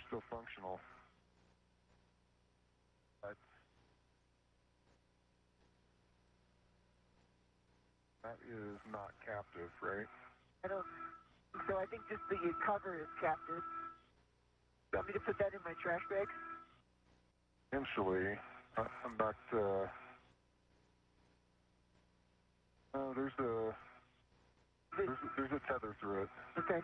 camera's still functional. But that is not captive, right? I don't think so. I think just the cover is captive. You want me to put that in my trash bag? Potentially. I'm not, no, there's a tether through it. Okay.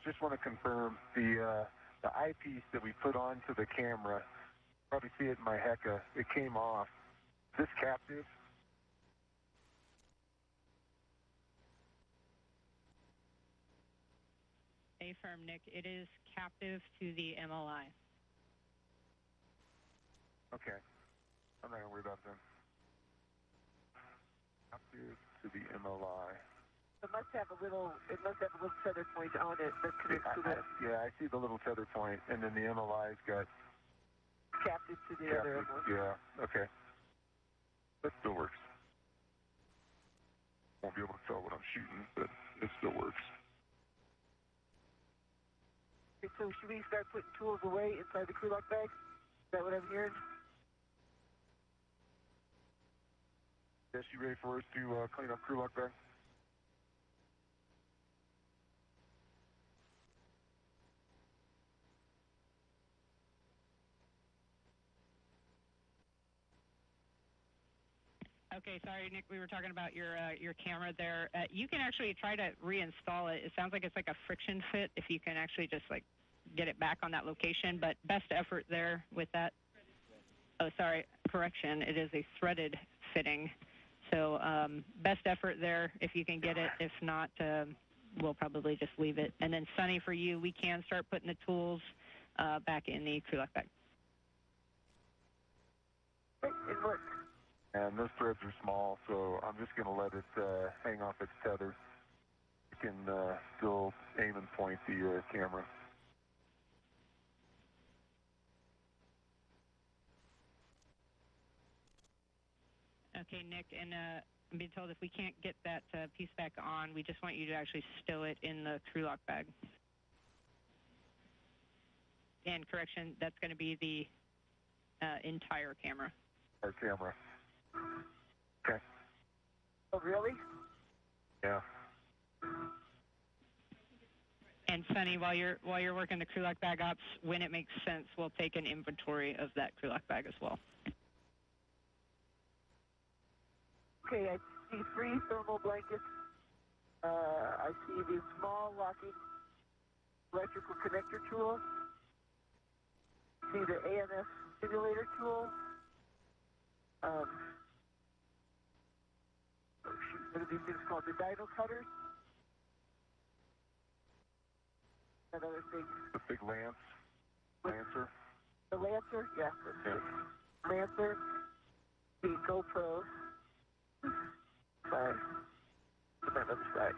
Just want to confirm the eyepiece that we put onto the camera, probably see it in my HECA, it came off. Is this captive? Affirm, Nick. It is captive to the MLI. Okay. I'm not going to worry about them. Captive to the MLI. It must have a little tether point on it that connects to the... Yeah, I see the little tether point, and then the MLI's got... captive to the other one. Yeah, okay. That still works. Won't be able to tell what I'm shooting, but it still works. Okay, so should we start putting tools away inside the crew lock bag? Is that what I'm hearing? Yes, you ready for us to clean up crew lock bag? Okay, sorry, Nick. We were talking about your camera there. You can actually try to reinstall it. It sounds like it's like a friction fit. If you can actually just like get it back on that location, but best effort there with that. Oh, sorry, correction. It is a threaded fitting. So best effort there if you can get it. If not, we'll probably just leave it. And then Sunny, for you, we can start putting the tools back in the crew lock bag. It works. And those threads are small, so I'm just going to let it hang off its tether. You can still aim and point the camera. Okay, Nick, and I'm being told if we can't get that piece back on, we just want you to actually stow it in the crew lock bag. And correction, that's going to be the entire camera. Our camera. Okay. Oh, really? Yeah. And Sunny, while you're working the crew lock bag ops, when it makes sense, we'll take an inventory of that crew lock bag as well. Okay, I see 3 thermal blankets. I see the small locking electrical connector tool. See the AMS simulator tool. What are these things called? The dino cutters? That other thing. The big lance. Lancer. The Lancer? Yeah. Lancer. The GoPro. Side. Put that on the side.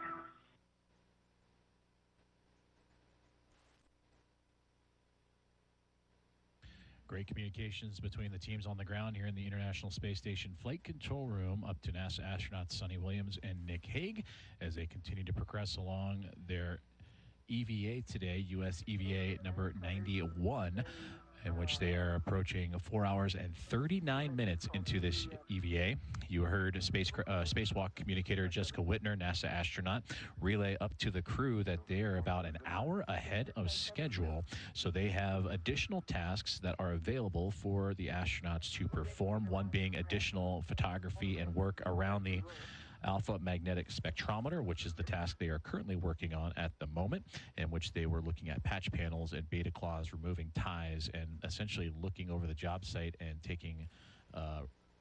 Great communications between the teams on the ground here in the International Space Station Flight Control Room up to NASA astronauts Suni Williams and Nick Hague as they continue to progress along their EVA today, U.S. EVA number 91, in which they are approaching 4 hours and 39 minutes into this EVA. You heard Spacewalk communicator Jessica Whitner, NASA astronaut, relay up to the crew that they are about an hour ahead of schedule. So they have additional tasks that are available for the astronauts to perform, one being additional photography and work around the alpha magnetic spectrometer, which is the task they are currently working on at the moment, in which they were looking at patch panels and beta claws, removing ties, and essentially looking over the job site and taking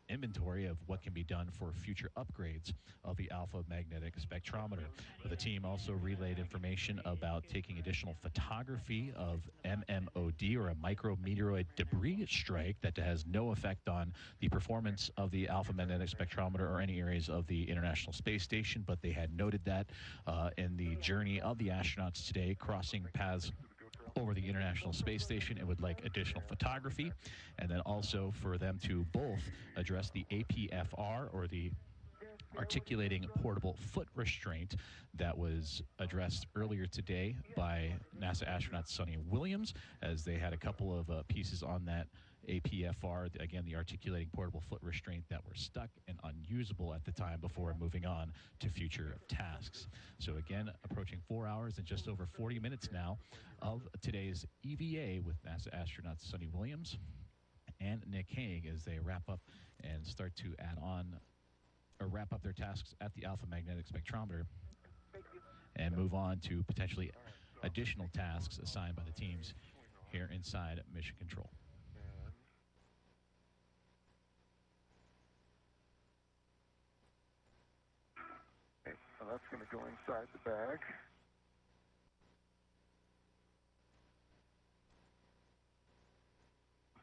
inventory of what can be done for future upgrades of the alpha magnetic spectrometer. The team also relayed information about taking additional photography of MMOD, or a micrometeoroid debris strike, that has no effect on the performance of the alpha magnetic spectrometer or any areas of the International Space Station, but they had noted that in the journey of the astronauts today, crossing paths over the International Space Station, it would like additional photography, and then also for them to both address the APFR, or the articulating portable foot restraint that was addressed earlier today by NASA astronaut Suni Williams, as they had a couple of pieces on that APFR, again, the articulating portable foot restraint, that were stuck and unusable at the time before moving on to future tasks. So again, approaching 4 hours and just over 40 minutes now of today's EVA with NASA astronauts Suni Williams and Nick Hague, as they wrap up and start to add on or wrap up their tasks at the alpha magnetic spectrometer and move on to potentially additional tasks assigned by the teams here inside Mission Control. Okay, so that's going to go inside the bag.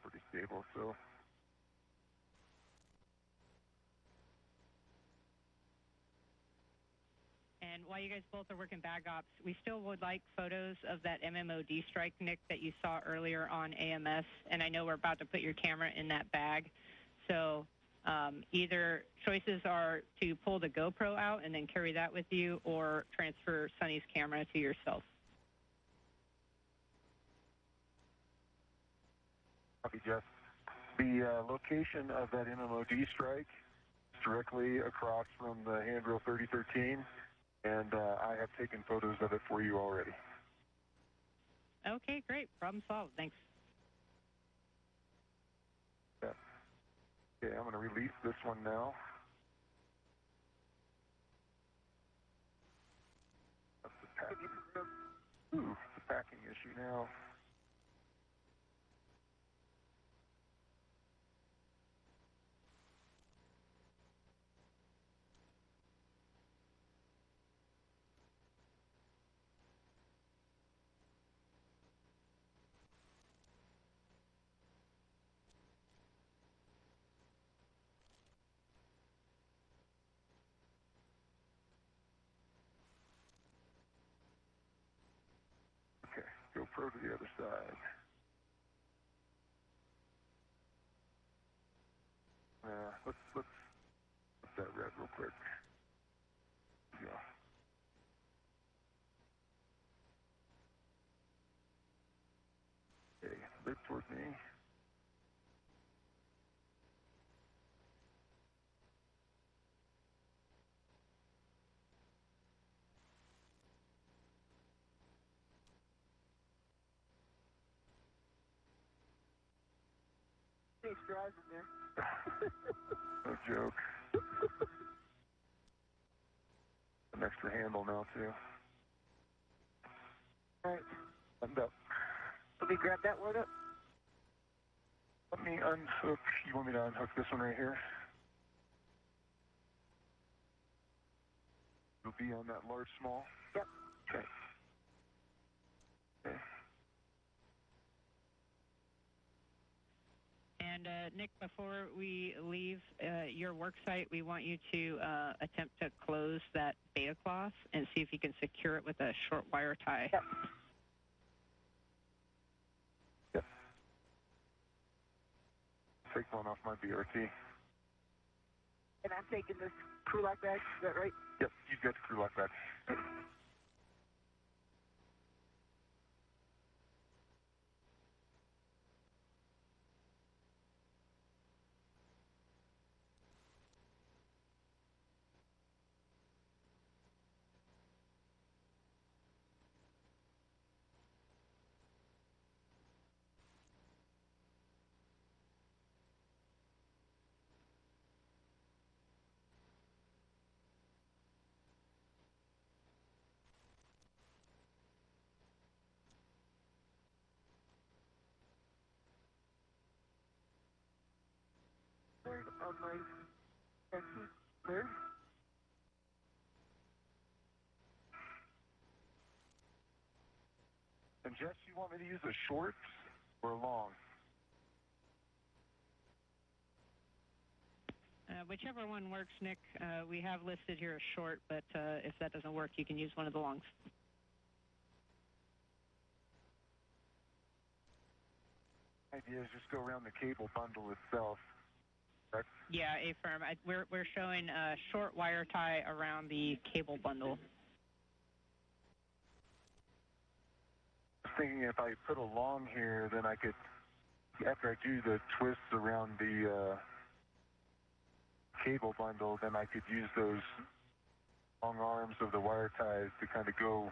Pretty stable, so. And while you guys both are working bag ops, we still would like photos of that MMOD strike, Nick, that you saw earlier on AMS. And I know we're about to put your camera in that bag. So either choices are to pull the GoPro out and then carry that with you, or transfer Suni's camera to yourself. Copy, Jeff. The location of that MMOD strike is directly across from the handrail 3013. And I have taken photos of it for you already. Okay, great. Problem solved. Thanks. Yeah. Okay, I'm going to release this one now. That's the packing. Ooh, it's a packing issue now. Okay, GoPro to the other side. Let's put that red real quick. Yeah. Okay, look toward me. Any straws in there? No joke. An extra handle now, too. All right. Buttoned up. Let me grab that one up. Let me unhook. You want me to unhook this one right here? It'll be on that large small? Yep. Okay. Okay. And Nick, before we leave your work site, we want you to attempt to close that beta cloth and see if you can secure it with a short wire tie. Yep. Yep. Take one off my BRT. And I'm taking this crew lock bag, is that right? Yep, you've got the crew lock back. On my there. And Jess, you want me to use a short or a long? Whichever one works, Nick. We have listed here a short, but if that doesn't work, you can use one of the longs. The idea is just go around the cable bundle itself. Correct? Yeah, affirm. We're showing a short wire tie around the cable bundle. I was thinking if I put a long here, then I could, after I do the twists around the cable bundle, then I could use those long arms of the wire ties to kind of go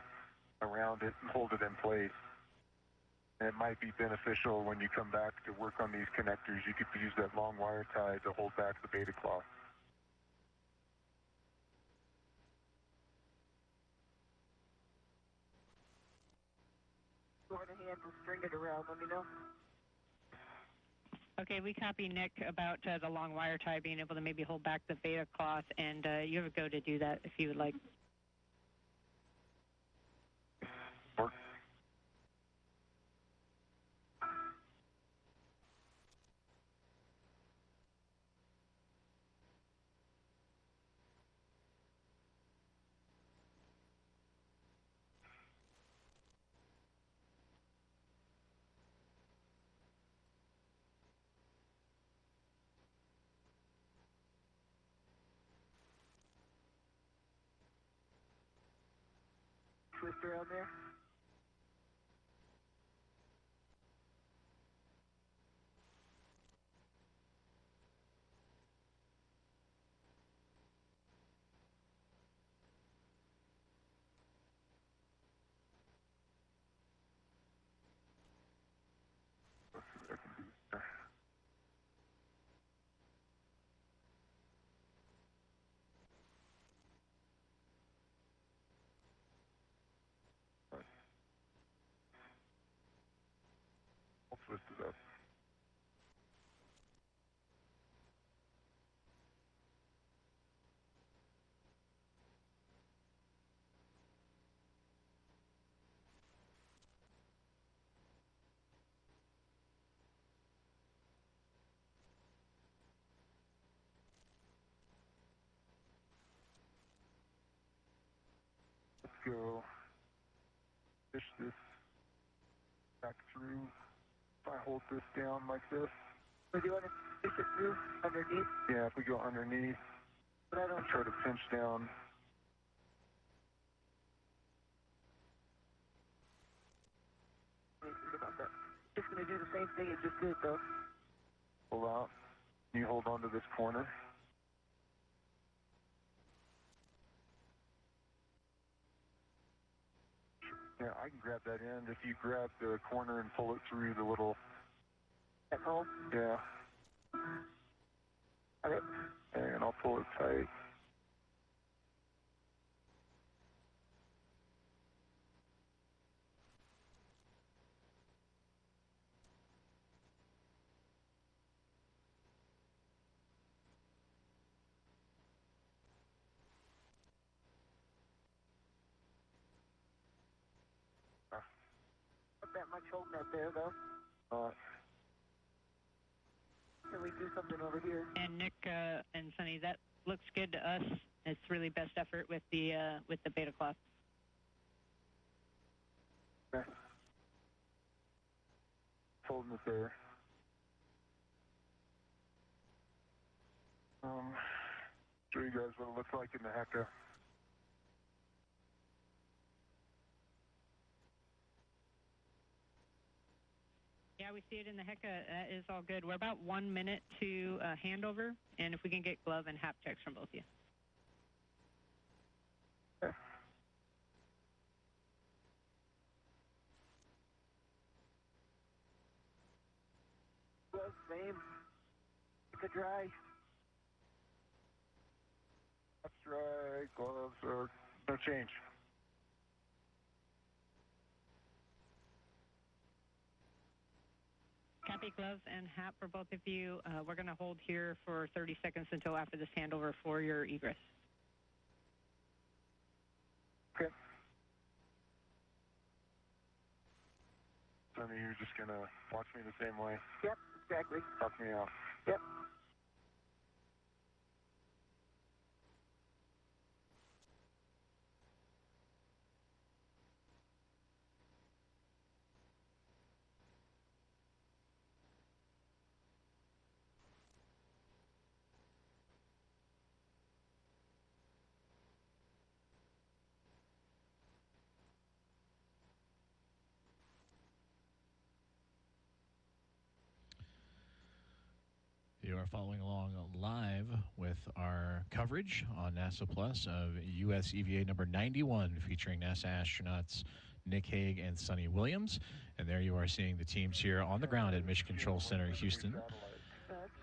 around it and hold it in place. And it might be beneficial when you come back to work on these connectors. You could use that long wire tie to hold back the beta cloth. Go ahead to string it around, let me know. Okay, we copy Nick about the long wire tie being able to maybe hold back the beta cloth, and you have a go to do that if you would like. Work. Twist around there. I'll twist it up. Let's go fish this back through. If I hold this down like this. Or do you want to fish it through underneath? Yeah, if we go underneath, But I don't try to pinch down. think about that. Just going to do the same thing it just did, though. Pull out. You hold on to this corner. Yeah, I can grab that end. If you grab the corner and pull it through the little... At home? Yeah. Okay. And I'll pull it tight. Not that much holding that there, though. Can we do something over here? And Nick and Sunny, that looks good to us. It's really best effort with the beta cloth. Okay. Holding it there. Show you guys what it looks like in the Hague. Yeah, we see it in the Hague. That is all good. We're about 1 minute to handover, and if we can get glove and hap checks from both of you. Okay. Well, same. It's a dry. That's dry. Gloves are no change. Copy, gloves and hat for both of you. We're going to hold here for 30 seconds until after this handover for your egress. Okay. Sonny, you're just going to watch me the same way. Yep, exactly. Talk me out. Yep. You are following along live with our coverage on NASA Plus of U.S. EVA number 91, featuring NASA astronauts Nick Hague and Suni Williams. And there you are seeing the teams here on the ground at Mission Control Center in Houston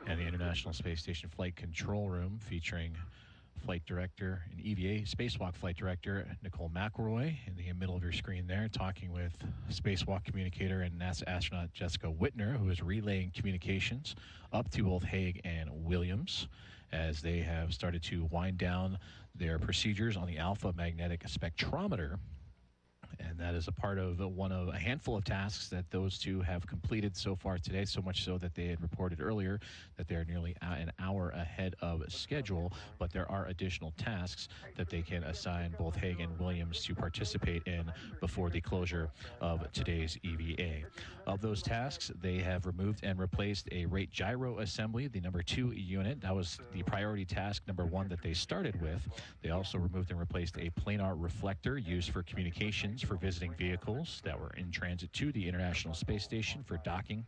and the International Space Station Flight Control Room, featuring Flight Director and EVA Spacewalk Flight Director Nicole McElroy in the middle of your screen there, talking with Spacewalk communicator and NASA astronaut Jessica Whitner, who is relaying communications up to both Hague and Williams as they have started to wind down their procedures on the alpha magnetic spectrometer. And that is a part of one of a handful of tasks that those two have completed so far today, so much so that they had reported earlier that they're nearly an hour ahead of schedule. But there are additional tasks that they can assign both Hague and Williams to participate in before the closure of today's EVA. Of those tasks, they have removed and replaced a rate gyro assembly, the number 2 unit. That was the priority task number 1 that they started with. They also removed and replaced a planar reflector used for communications for visiting vehicles that were in transit to the International Space Station for docking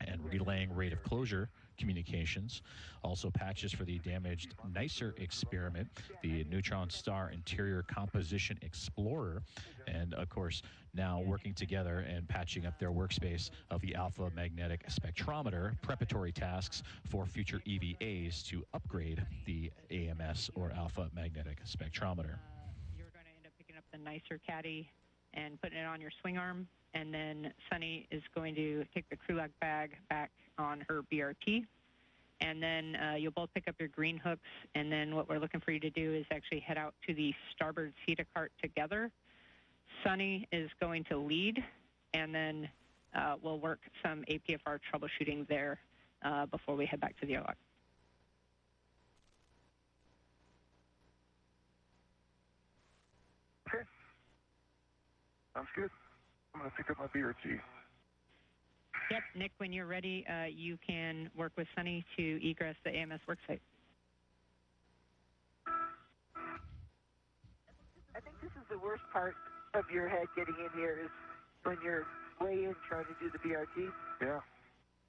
and relaying rate of closure communications. Also patches for the damaged NICER experiment, the Neutron Star Interior Composition Explorer, and of course now working together and patching up their workspace of the alpha magnetic spectrometer, preparatory tasks for future EVAs to upgrade the AMS or alpha magnetic spectrometer. You're going to end up picking up the NICER caddy and putting it on your swing arm, and then Suni is going to take the crew lock bag back on her BRT, and then you'll both pick up your green hooks, and then what we're looking for you to do is actually head out to the starboard CETA cart together. Suni is going to lead, and then we'll work some APFR troubleshooting there before we head back to the airlock. Okay. Sounds good. I'm going to pick up my BRT. Yep, Nick, when you're ready, you can work with Suni to egress the AMS worksite. I think this is the worst part of your head getting in here is when you're way in trying to do the BRT. Yeah.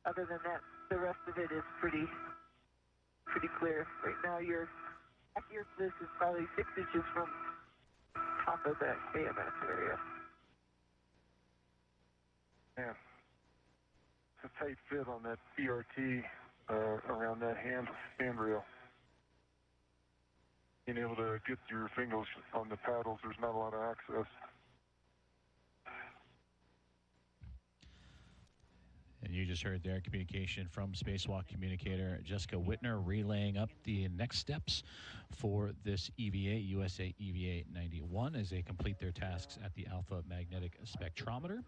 Other than that, the rest of it is pretty clear. Right now, your this is probably 6 inches from top of that AMS area. Yeah. It's a tight fit on that BRT around that handrail. Being able to get your fingers on the paddles, there's not a lot of access. And you just heard their communication from Spacewalk communicator Jessica Whitner relaying up the next steps for this EVA, USA EVA 91, as they complete their tasks at the alpha magnetic spectrometer.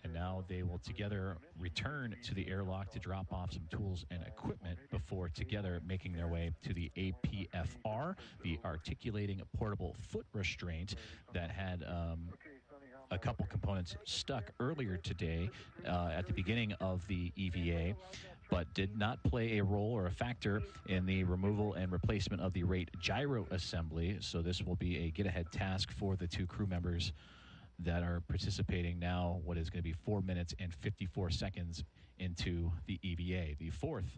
And now they will together return to the airlock to drop off some tools and equipment before together making their way to the APFR, the articulating portable foot restraint that had a couple components stuck earlier today at the beginning of the EVA, but did not play a role or a factor in the removal and replacement of the rate gyro assembly. So this will be a get-ahead task for the two crew members that are participating now, what is going to be 4 minutes and 54 seconds into the EVA, the 4th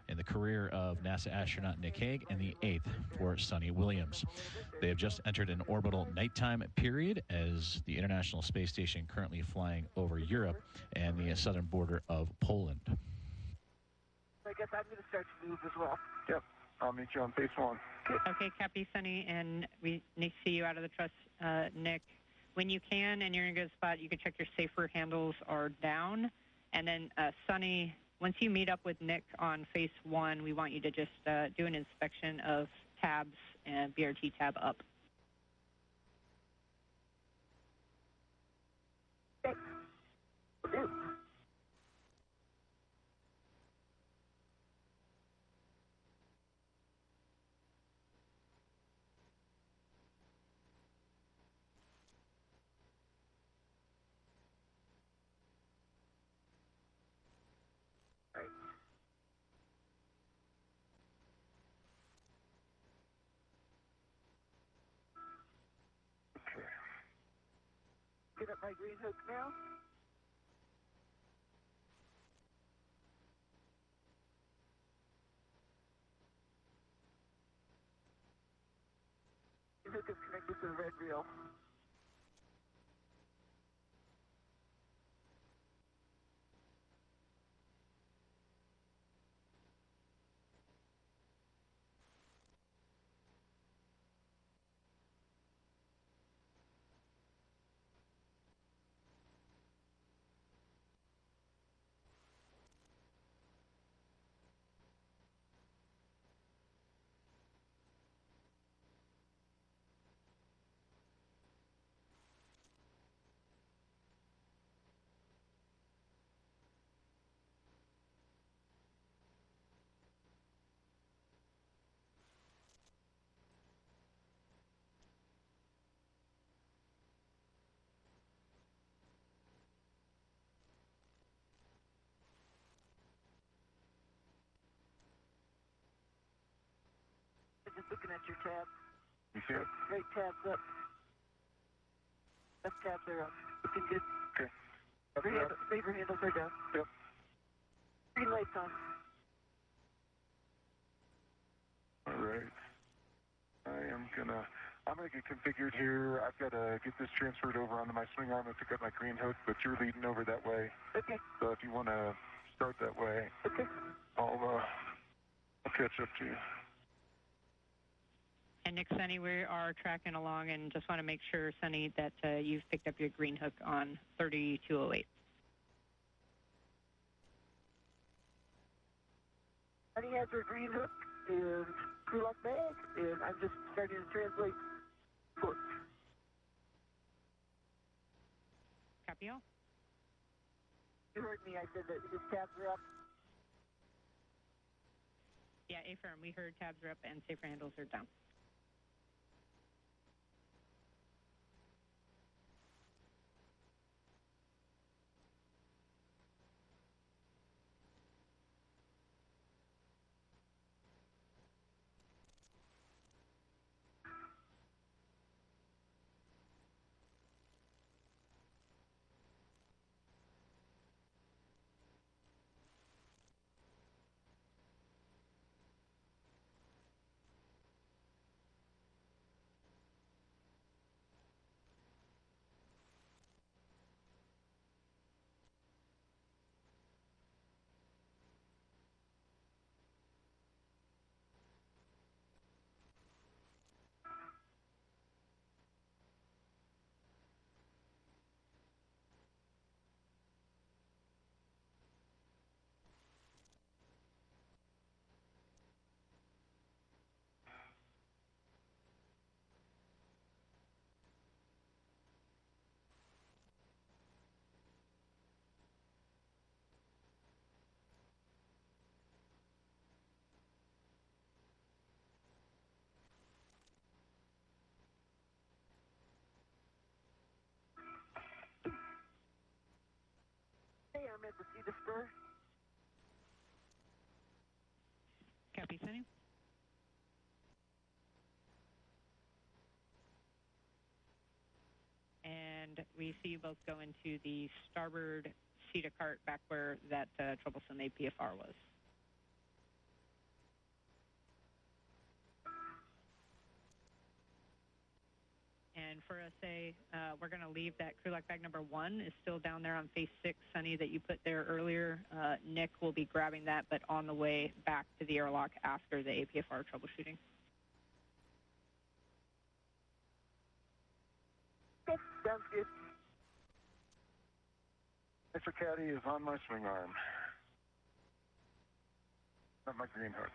in the career of NASA astronaut Nick Hague and the 8th for Suni Williams. They have just entered an orbital nighttime period as the International Space Station currently flying over Europe and the southern border of Poland. I guess I'm going to start to move as well. Yep. I'll meet you on phase 1. Okay, copy, Suni, and we need to see you out of the truss, Nick. When you can and you're in a good spot, you can check your safer handles are down. And then, Suni, once you meet up with Nick on phase 1, we want you to just do an inspection of tabs and BRT tab up. Okay. Will do. Get up my green hook now. hook is connected to the red reel. Just looking at your tab. You see it? Right tabs up. Left tabs are up. Looking good. Okay. Saber handles are down. Yep. Green lights on. All right. I'm gonna get configured here. I've got to get this transferred over onto my swing arm and pick up my green hook, but you're leading over that way. Okay. So if you want to start that way, Okay. I'll catch up to you. And Nick, Sunny, we are tracking along and just want to make sure, Sunny, that you've picked up your green hook on 3208. Sunny has her green hook and crew lock bag, and I'm just starting to translate ports. Copy all. You heard me. I said that his tabs are up. Yeah, affirm. We heard tabs are up and safer handles are down. Hey, I'm at the Cedar Spur. Copy, Sunny. And we see you both go into the starboard CETA cart back where that troublesome APFR was. And for SA, we're going to leave that crew lock bag number 1 is still down there on phase 6, Sunny, that you put there earlier. Nick will be grabbing that, but on the way back to the airlock after the APFR troubleshooting. Okay, sounds good. Mr. Caddy is on my swing arm. Not my green hook.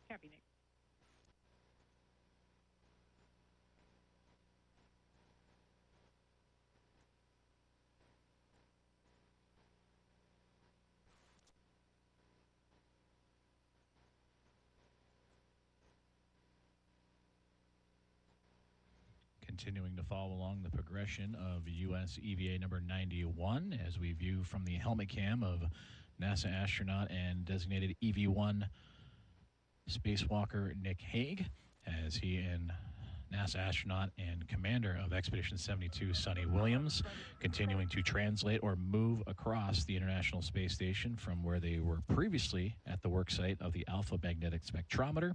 Copy, Nick. Continuing to follow along the progression of U.S. EVA number 91 as we view from the helmet cam of NASA astronaut and designated EV-1 spacewalker Nick Hague as he and NASA astronaut and commander of Expedition 72, Suni Williams, continuing to translate or move across the International Space Station from where they were previously at the work site of the Alpha Magnetic Spectrometer.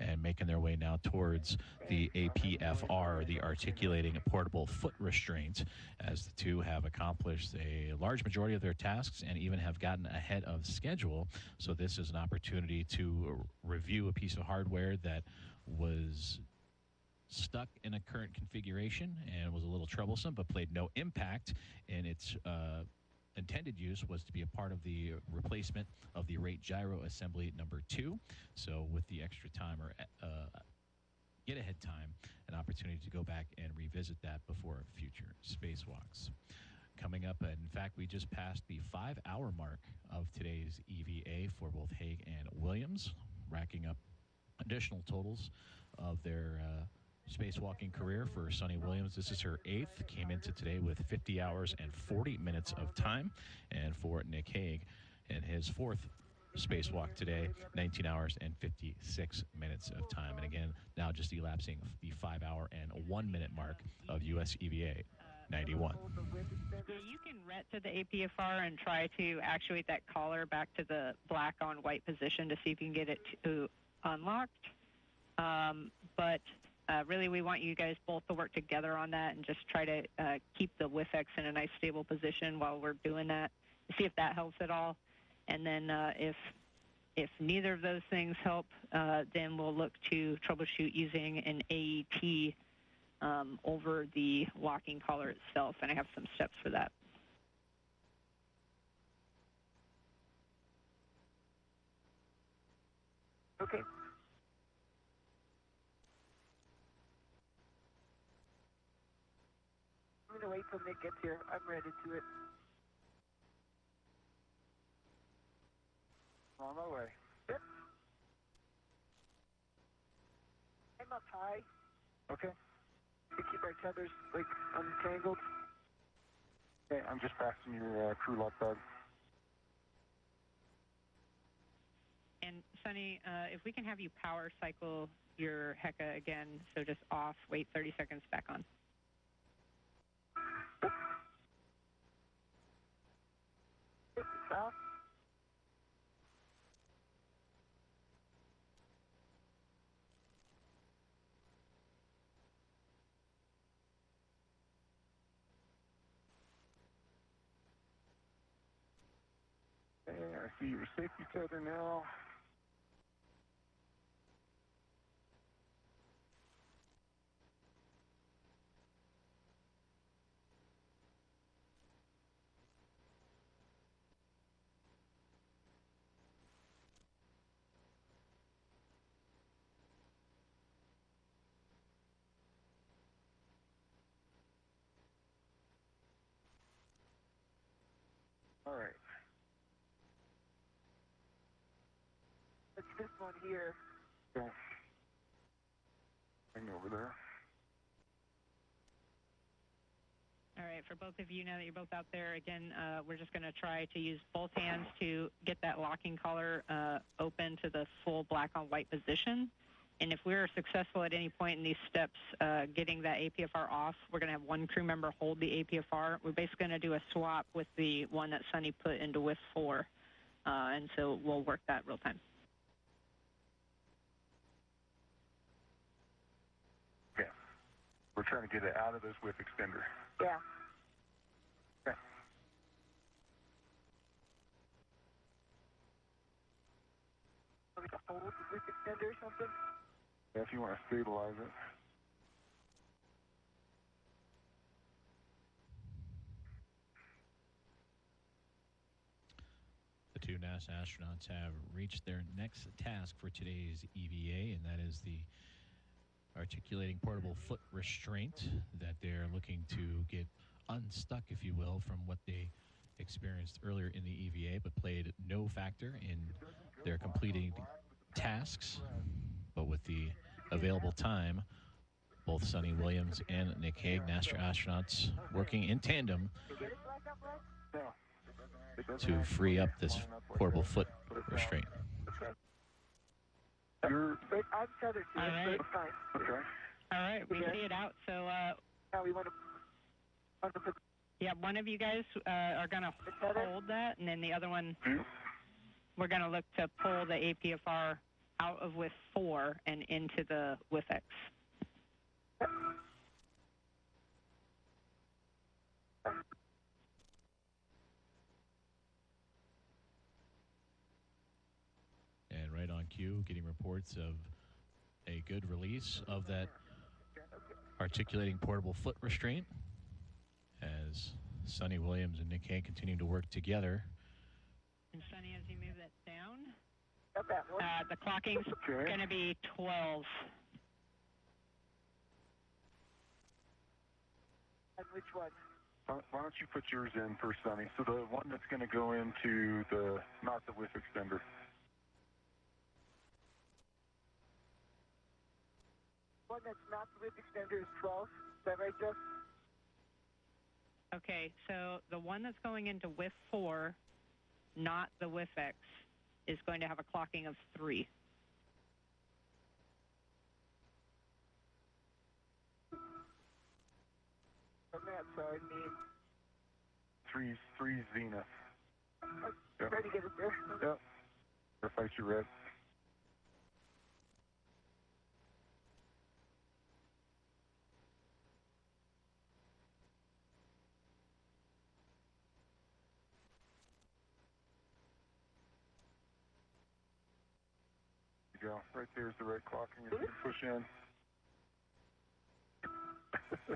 and making their way now towards the APFR, the Articulating Portable Foot Restraint, as the two have accomplished a large majority of their tasks and even have gotten ahead of schedule. So this is an opportunity to review a piece of hardware that was stuck in a current configuration and was a little troublesome, but played no impact in its intended use was to be a part of the replacement of the rate gyro assembly number 2. So with the extra time or get ahead time, an opportunity to go back and revisit that before future spacewalks. Coming up, in fact, we just passed the 5-hour mark of today's EVA for both Hague and Williams, racking up additional totals of their spacewalking career. For Suni Williams, this is her 8th, came into today with 50 hours and 40 minutes of time. And for Nick Hague, in his 4th spacewalk today, 19 hours and 56 minutes of time. And again, now just elapsing the 5-hour and 1 minute mark of US EVA 91. Yeah, you can ret to the APFR and try to actuate that collar back to the black on white position to see if you can get it to unlocked. But really, we want you guys both to work together on that and just try to keep the WIFX in a nice stable position while we're doing that, see if that helps at all. And then if neither of those things help, then we'll look to troubleshoot using an AET over the locking collar itself, and I have some steps for that. Okay. I'm going to wait till Nick gets here. I'm ready to it. On my way. Yep. I'm up high. Okay. To keep our tethers, like, untangled. Okay, I'm just passing your crew lock bug. And Suni, if we can have you power cycle your HECA again, so just off, wait 30 seconds, back on. Off. Okay, I see your safety tether now. All right. It's this one here. Okay. Hang over there. All right, for both of you, now that you're both out there, again, we're just going to try to use both hands to get that locking collar open to the full black on white position. And if we're successful at any point in these steps getting that APFR off, we're going to have one crew member hold the APFR. We're basically going to do a swap with the one that Suni put into WIF 4. And so we'll work that real time. Okay. We're trying to get it out of this whip extender. Yeah. Okay. Want me to hold the whip extender or something? Yeah, if you want to stabilize it. The two NASA astronauts have reached their next task for today's EVA, and that is the articulating portable foot restraint that they're looking to get unstuck, if you will, from what they experienced earlier in the EVA, but played no factor in their completing tasks. But with the available time, both Suni Williams and Nick Hague, NASA astronauts, working in tandem to free up this portable foot restraint. You're I'm tethered to All it, so right. it's fine. okay. All right, we see it out. So, Now we want to put yeah, one of you guys are going to hold that, and then the other one, we're going to look to pull the APFR out of with 4 and into the with X. And right on cue, getting reports of a good release of that articulating portable foot restraint as Suni Williams and Nick Hague continue to work together. And Suni, as you move that down, Got that one. the clocking's going to be 12. And which one? Why don't you put yours in first, Sonny? So the one that's going to go into the, not the whiff extender. One that's not the whip extender is 12. Is that right, Jeff? Okay, so the one that's going into with 4, not the with X, is going to have a clocking of 3. On that side, me. Three Zenith. Yep. Ready to get it there? Yep. Verify you're red. There you go. Right there's the red clocking. You can push in.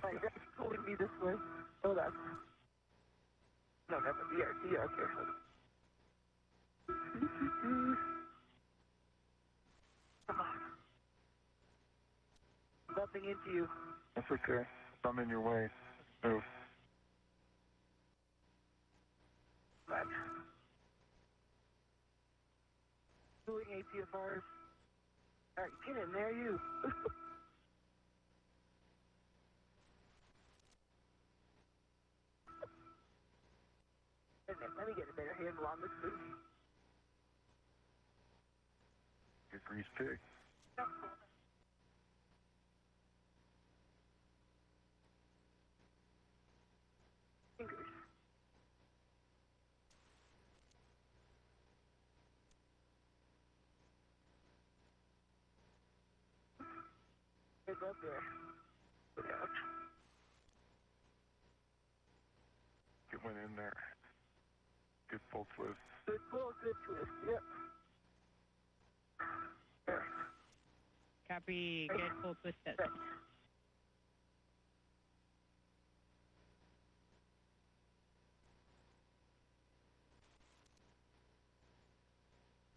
My dad's pulling me this way. Oh, that's... No, never. Yeah, okay. Come on. Bumping into you. That's okay. If I'm in your way, move. Left. Doing ATFRs. All right, get in there, you. Let me get a better handle on this thing. Good grease pig. Fingers. Good up there. Good out. Get one in there. Good full twist. Good pull, good twist. Yep. There. Copy, good, full twist it. Right.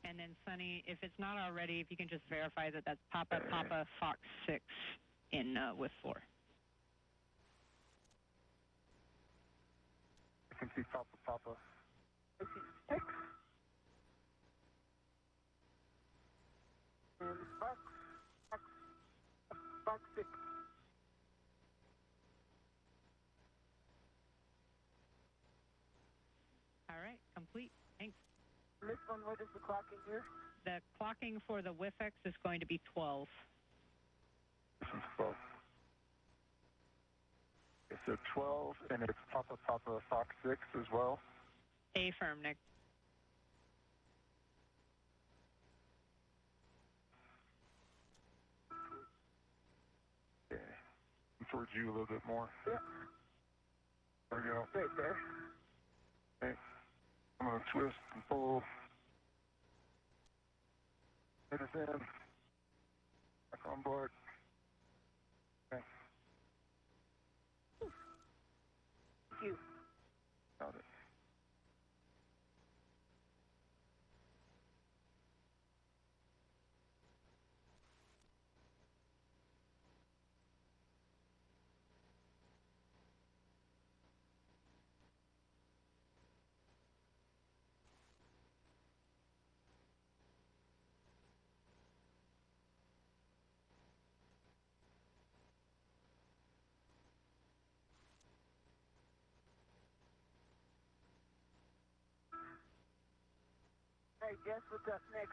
And then, Suni, if it's not already, if you can just verify that that's Papa Fox 6 in with 4. I can see Papa. I see 6. And Fox 6. All right, complete. Thanks. This one, what is the clocking here? The clocking for the WIFX is going to be 12. This is 12. It's a 12, and it's Papa Fox 6 as well. Affirm, Nick. Okay. Towards you a little bit more. Yep. There we go. Right there. Okay. I'm going to twist and pull. Hit us in. Back on board. Okay. Thank you. Got it. All right, Jess, what's up next?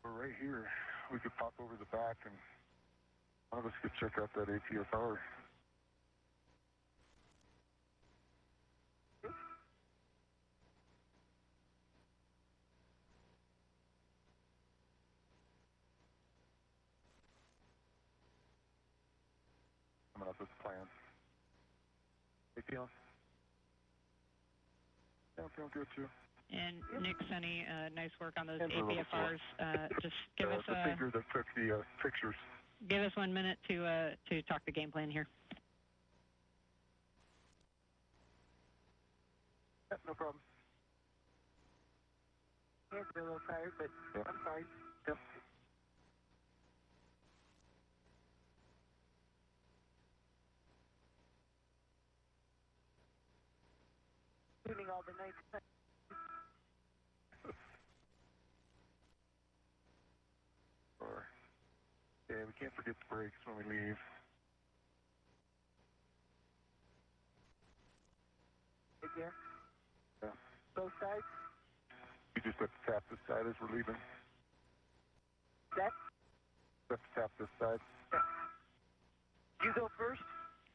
We're right here. We could pop over the back and one of us could check out that APFR. Coming up with a plan. Hey, feeling? Yeah, I'm feeling good too. And Nick, Sunny, nice work on those APFRs. Just give us the finger that took the pictures. Give us 1 minute to talk the game plan here. Yeah, no problem. Yeah, a little tired, but I'm fine. Yep. Tuning all the nights. Yeah, we can't forget the brakes when we leave. Right there? Yeah. Both sides? You just have to tap this side as we're leaving. That? You have to tap this side. Yeah. You go first?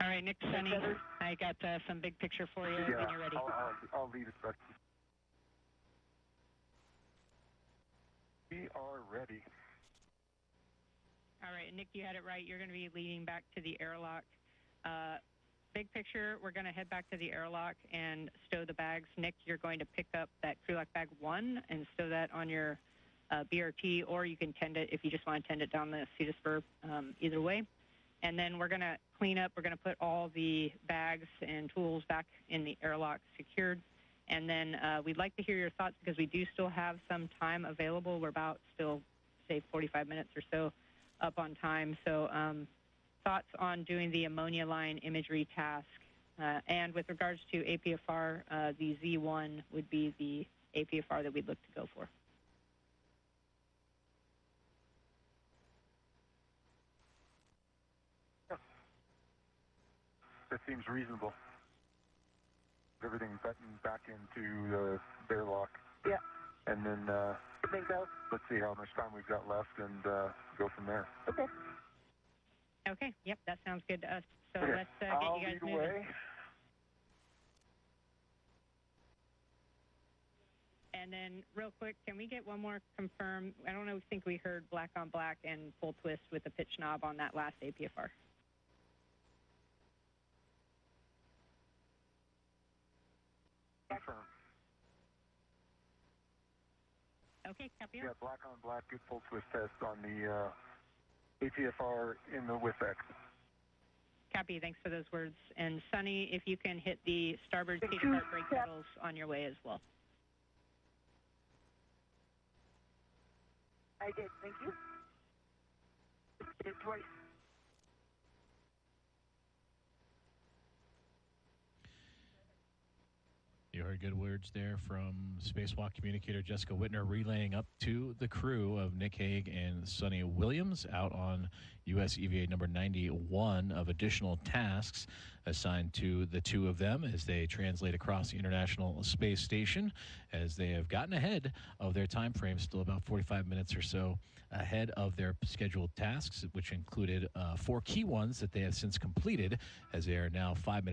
All right, Nick, Sunny, I got some big picture for you when you're ready. I'll lead us back. We are ready. All right, Nick, you had it right. You're going to be leading back to the airlock. Big picture, we're going to head back to the airlock and stow the bags. Nick, you're going to pick up that crew lock bag 1 and stow that on your BRT, or you can tend it if you just want to tend it down the Cetusburg, either way. And then we're going to clean up. We're going to put all the bags and tools back in the airlock secured. And then we'd like to hear your thoughts because we do still have some time available. We're about still, say, 45 minutes or so up on time. So thoughts on doing the ammonia line imagery task. And with regards to APFR, the Z1 would be the APFR that we'd look to go for. That seems reasonable. Everything buttoned back into the airlock. Yeah. And then let's see how much time we've got left and go from there. Okay. Okay. Yep, that sounds good to us. So okay. Let's get I'll you guys lead moving. Away. And then, real quick, can we get one more confirm? I don't know. I think we heard black on black and full twist with the pitch knob on that last APFR. Confirm. Okay, copy. Yeah, black on black, good full twist test on the APFR in the WIFX. Copy. Thanks for those words. And Sunny, if you can hit the starboard seat apart brake pedals on your way as well. I did. Thank you. Did twice. You heard good words there from Spacewalk communicator Jessica Whitner relaying up to the crew of Nick Hague and Suni Williams out on US EVA number 91 of additional tasks assigned to the two of them as they translate across the International Space Station, as they have gotten ahead of their time frame, still about 45 minutes or so ahead of their scheduled tasks, which included 4 key ones that they have since completed, as they are now 5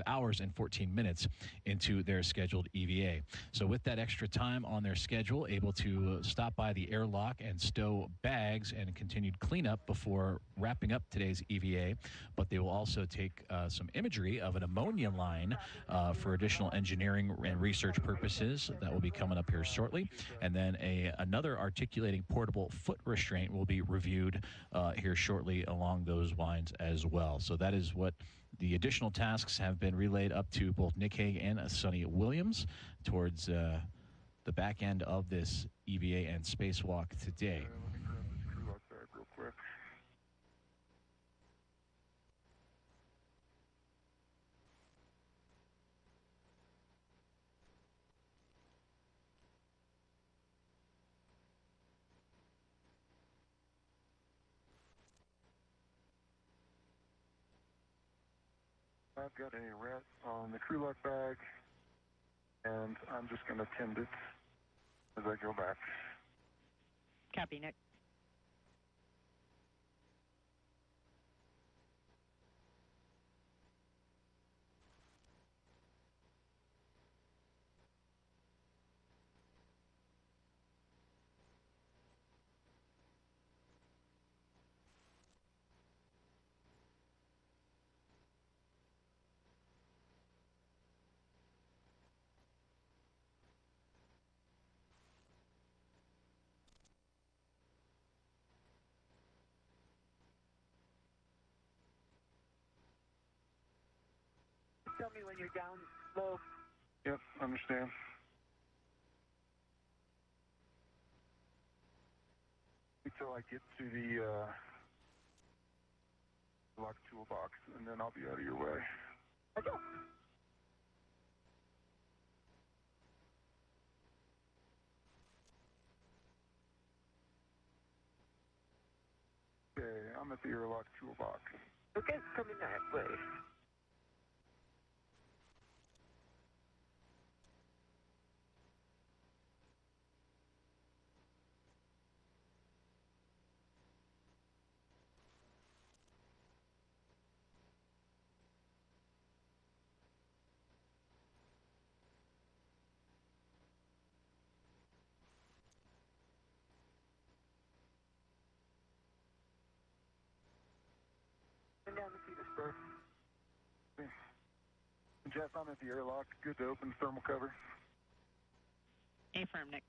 hours and 14 minutes into their scheduled EVA. So with that extra time on their schedule, able to stop by the airlock and stow bags and continued cleanup before wrapping up today's EVA. But they will also take some imagery of an ammonia line for additional engineering and research purposes. That will be coming up here shortly. And then another articulating portable foot restraint will be reviewed here shortly along those lines as well. So that is what the additional tasks have been relayed up to both Nick Hague and Suni Williams towards the back end of this EVA and Spacewalk today. Let me grab this crew outside real quick. I've got a rat on the crew lock bag, and I'm just going to tend it as I go back. Copy, Nick. Tell me when you're down low. Yep, understand. Until I get to the lock toolbox, and then I'll be out of your way. Okay. Okay, I'm at the airlock toolbox. Okay, coming that way. And down to Petersburg. Okay. Jeff, I'm at the airlock. Good to open thermal cover. Affirm, Nick.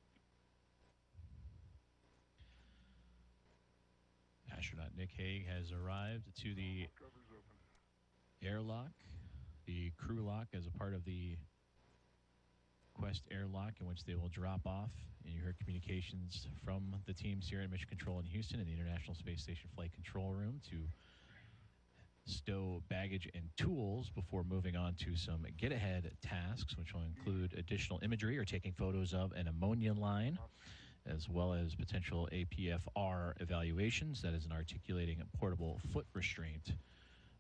Astronaut Nick Hague has arrived to the Cover's open. airlock, the crew lock, as a part of the Quest airlock, in which they will drop off. And you heard communications from the teams here at Mission Control in Houston in the International Space Station Flight Control Room to stow baggage and tools before moving on to some get-ahead tasks, which will include additional imagery or taking photos of an ammonia line, as well as potential APFR evaluations, that is an articulating portable foot restraint,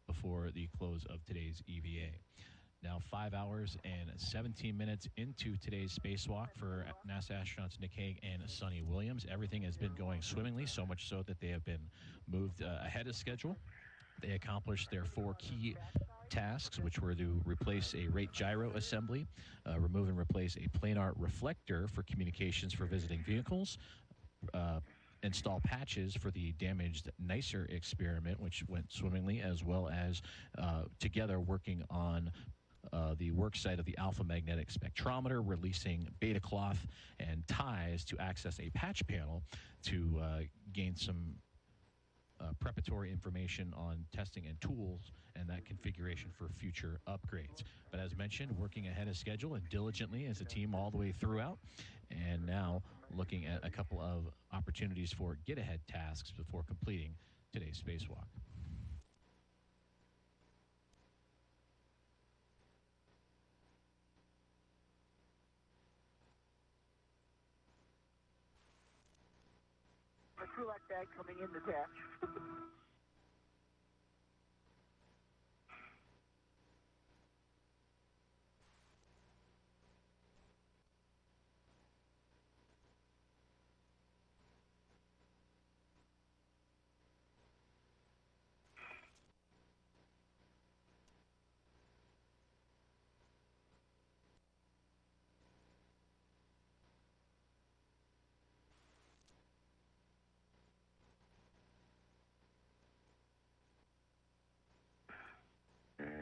before the close of today's EVA. Now 5 hours and 17 minutes into today's spacewalk for NASA astronauts Nick Hague and Suni Williams. Everything has been going swimmingly, so much so that they have been moved ahead of schedule. They accomplished their 4 key tasks, which were to replace a rate gyro assembly, remove and replace a planar reflector for communications for visiting vehicles, install patches for the damaged NICER experiment, which went swimmingly, as well as together working on the work site of the alpha magnetic spectrometer, releasing beta cloth and ties to access a patch panel to gain some preparatory information on testing and tools and that configuration for future upgrades. But as mentioned, working ahead of schedule and diligently as a team all the way throughout, and now looking at a couple of opportunities for get-ahead tasks before completing today's spacewalk. My crew lock bag coming in the hatch. Okay.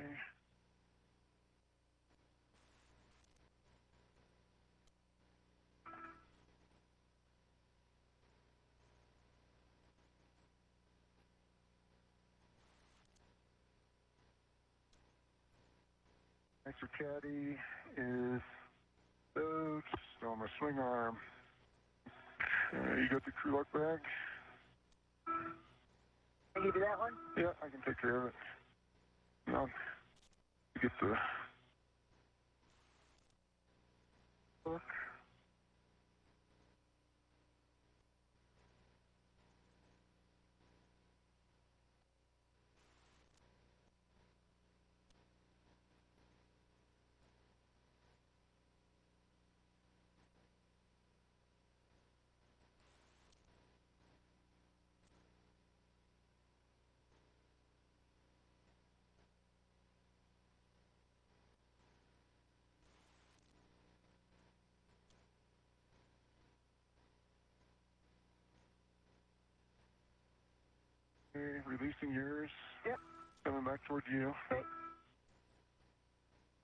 Extra caddy is stowed, still on my swing arm. You got the crew lock bag? I give you that one? Yeah, I can take care of it. Now, get the book. Okay, releasing yours. Yep. Coming back toward you. Okay.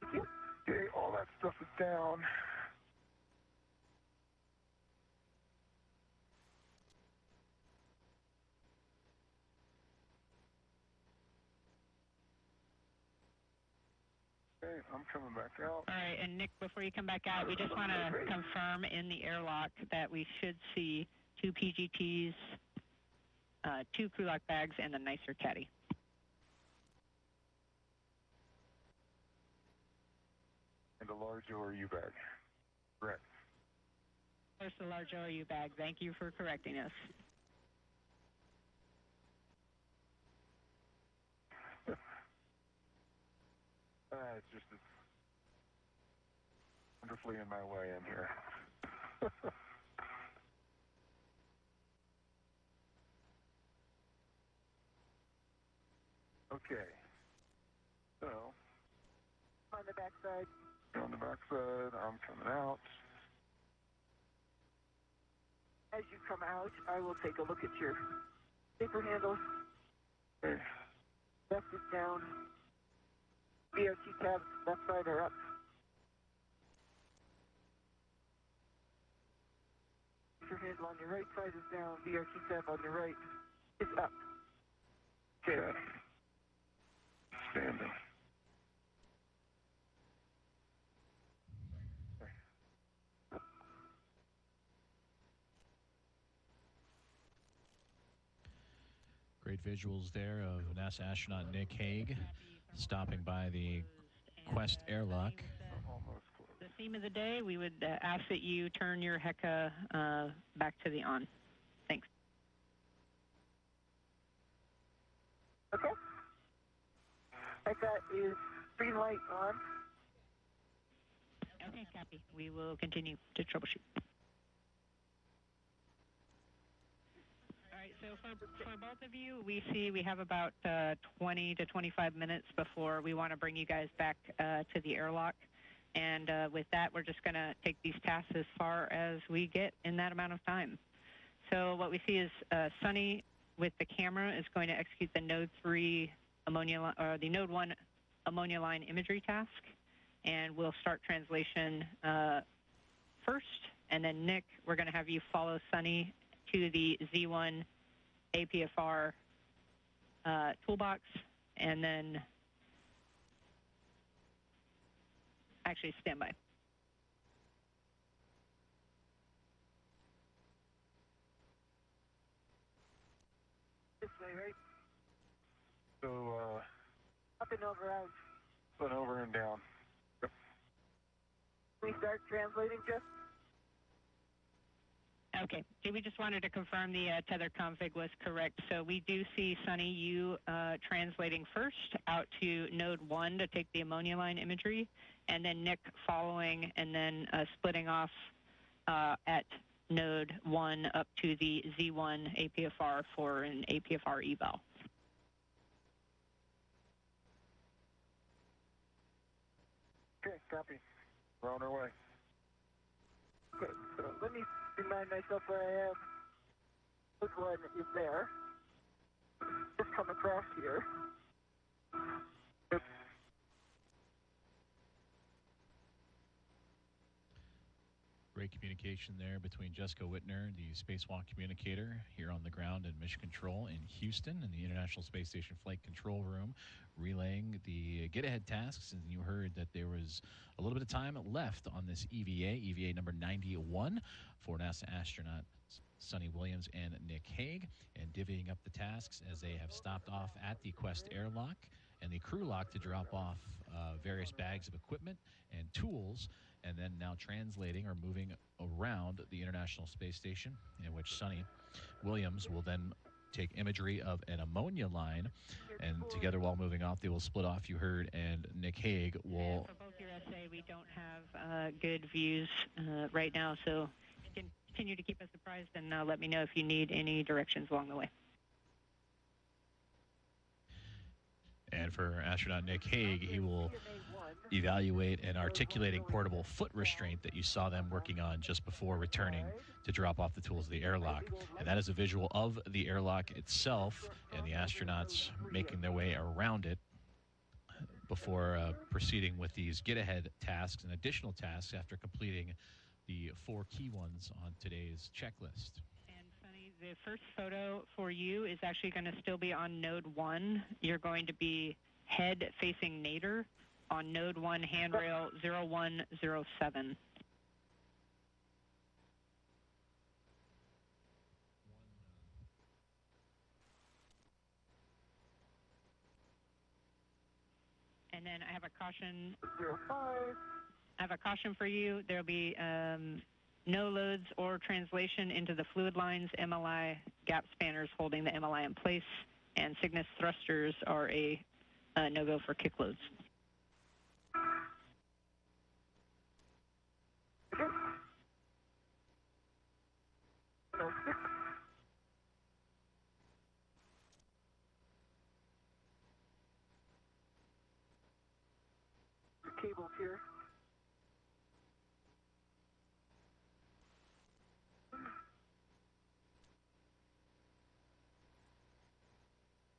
Thank you. Okay, all that stuff is down. Okay, I'm coming back out. All right, and Nick, before you come back out, we just want to confirm in the airlock that we should see 2 PGTs, 2 crew lock bags, and a nicer caddy. And a large ORU bag. Correct. First, a large ORU bag. Thank you for correcting us. It's just it's wonderfully in my way in here. Okay. So, On the backside. on the backside, I'm coming out. As you come out, I will take a look at your paper handle. Okay. Left is down. BRT tabs, left side are up. Your handle on your right side is down. BRT tab on your right is up. Okay. Standing. Great visuals there of NASA astronaut Nick Hague stopping by the Quest airlock. Almost close. The theme of the day, we would ask that you turn your HECA back to the on. Thanks. Okay. HECA is green light on. Okay, copy. We will continue to troubleshoot. All right, so for both of you, we see we have about 20 to 25 minutes before we want to bring you guys back to the airlock. And with that, we're just going to take these tasks as far as we get in that amount of time. So what we see is Suni with the camera is going to execute the Node 3 ammonia or the Node 1 ammonia line imagery task, and we'll start translation first. And then Nick, we're going to have you follow Suni to the Z1 APFR toolbox, and then actually stand by. This way, right? So, Up and over out. up and over and down. Yep. Can we start translating, Jeff? Okay. We just wanted to confirm the tether config was correct. So we do see, Suni, you translating first out to Node 1 to take the ammonia line imagery, and then Nick following and then splitting off at Node 1 up to the Z1 APFR for an APFR eval. Okay, copy. We're on our way. Okay, so let me remind myself where I am. Which one is there? Just come across here. Great communication there between Jessica Whitner, the Spacewalk communicator, here on the ground in Mission Control in Houston in the International Space Station Flight Control Room, relaying the get-ahead tasks. And you heard that there was a little bit of time left on this EVA number 91 for NASA astronaut Suni Williams and Nick Hague, and divvying up the tasks as they have stopped off at the Quest airlock and the crew lock to drop off various bags of equipment and tools, and then now translating or moving around the International Space Station, in which Suni Williams will then take imagery of an ammonia line, and together while moving off, they will split off, you heard, and Nick Hague will... And for both your SA, we don't have good views right now, so you can continue to keep us apprised and let me know if you need any directions along the way. And for astronaut Nick Hague, he will evaluate an articulating portable foot restraint that you saw them working on just before returning to drop off the tools of the airlock. And that is a visual of the airlock itself and the astronauts making their way around it before proceeding with these get-ahead tasks and additional tasks after completing the 4 key ones on today's checklist. And Sunny, the first photo for you is actually going to still be on node 1. You're going to be head facing nadir on node 1 handrail 0107. And then I have a caution. 05. I have a caution for you. There'll be no loads or translation into the fluid lines, MLI gap spanners holding the MLI in place, and Cygnus thrusters are a no-go for kick loads. Cables here.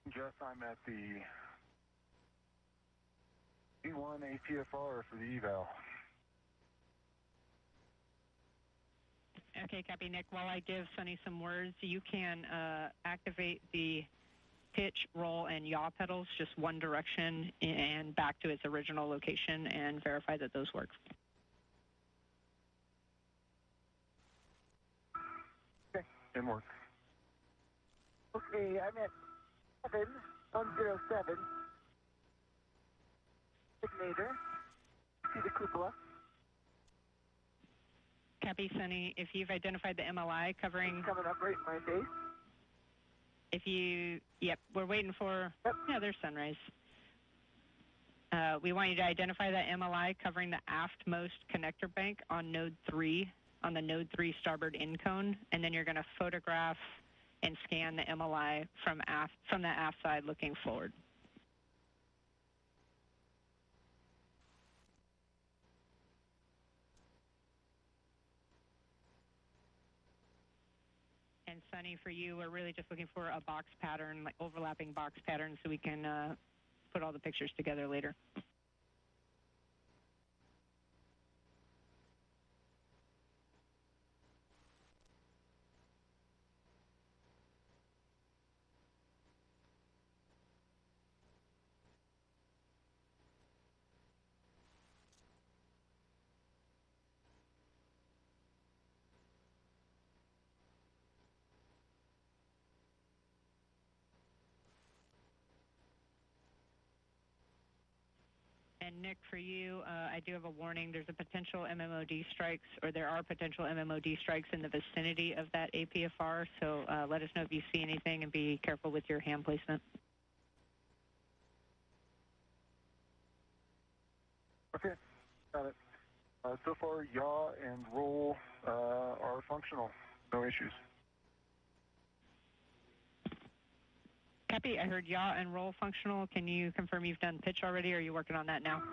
Jess, I'm at the E1 ATFR for the eval. Okay, copy, Nick. While I give Sunny some words, you can activate the pitch, roll, and yaw pedals just one direction and back to its original location and verify that those work. Okay, and work. Okay, I'm at 7107. Signator. See the cupola. Copy, Sunny. If you've identified the MLI covering... It's coming up right in my face. If you... Yep, we're waiting for... Yep. Yeah, there's sunrise. We want you to identify that MLI covering the aftmost connector bank on node 3, on the node 3 starboard in cone, and then you're going to photograph and scan the MLI from the aft side looking forward. And Sunny, for you, we're really just looking for a box pattern, like overlapping box pattern, so we can put all the pictures together later. And Nick, for you, I do have a warning. There's a potential MMOD strikes, or there are potential MMOD strikes in the vicinity of that APFR. So let us know if you see anything and be careful with your hand placement. Okay, got it. So far, yaw and roll are functional. No issues. Copy. I heard yaw and roll functional. Can you confirm you've done pitch already, or are you working on that now?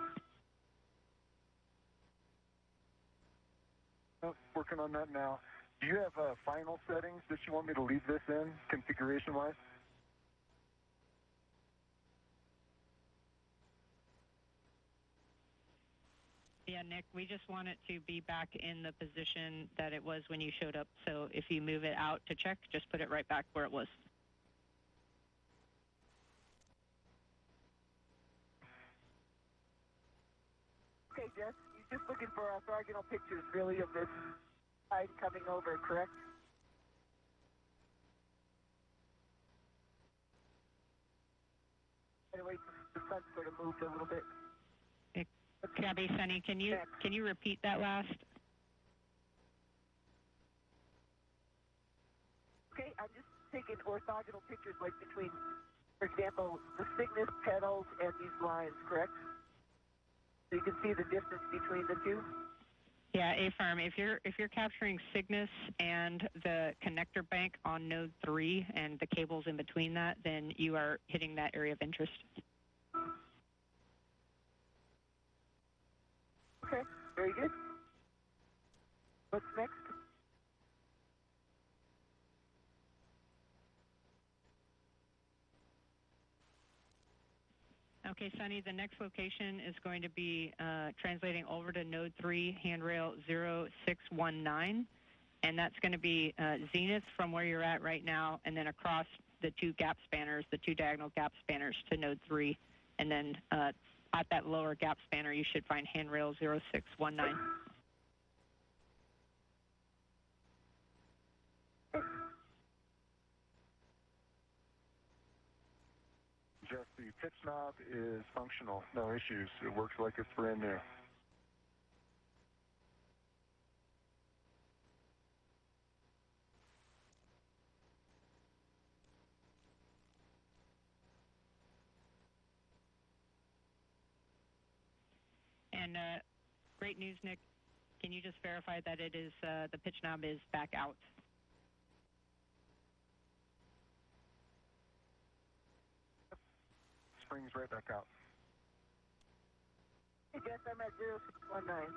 Oh, working on that now. Do you have final settings that you want me to leave this in, configuration-wise? Yeah, Nick, we just want it to be back in the position that it was when you showed up. So if you move it out to check, just put it right back where it was. Okay, Jess, you're just looking for orthogonal pictures, really, of this side coming over, correct? Anyway, the sun sort of moved a little bit. Copy, Sunny. Can you repeat that last? Okay, I'm just taking orthogonal pictures, like between, for example, the Cygnus pedals and these lines, correct? So you can see the distance between the two? Yeah, A-firm. If you're capturing Cygnus and the connector bank on node 3 and the cables in between that, then you are hitting that area of interest. Very good. What's next? Okay, Sunny, the next location is going to be translating over to node 3, handrail 0619, and that's going to be zenith from where you're at right now, and then across the two gap spanners, the two diagonal gap spanners to node 3, and then at that lower gap spanner, you should find handrail 0619. Jeff, the pitch knob is functional, no issues. It works like it's brand new. And great news, Nick. Can you just verify that it is the pitch knob is back out? Springs right back out. Hey, Jeff, I'm at 0619.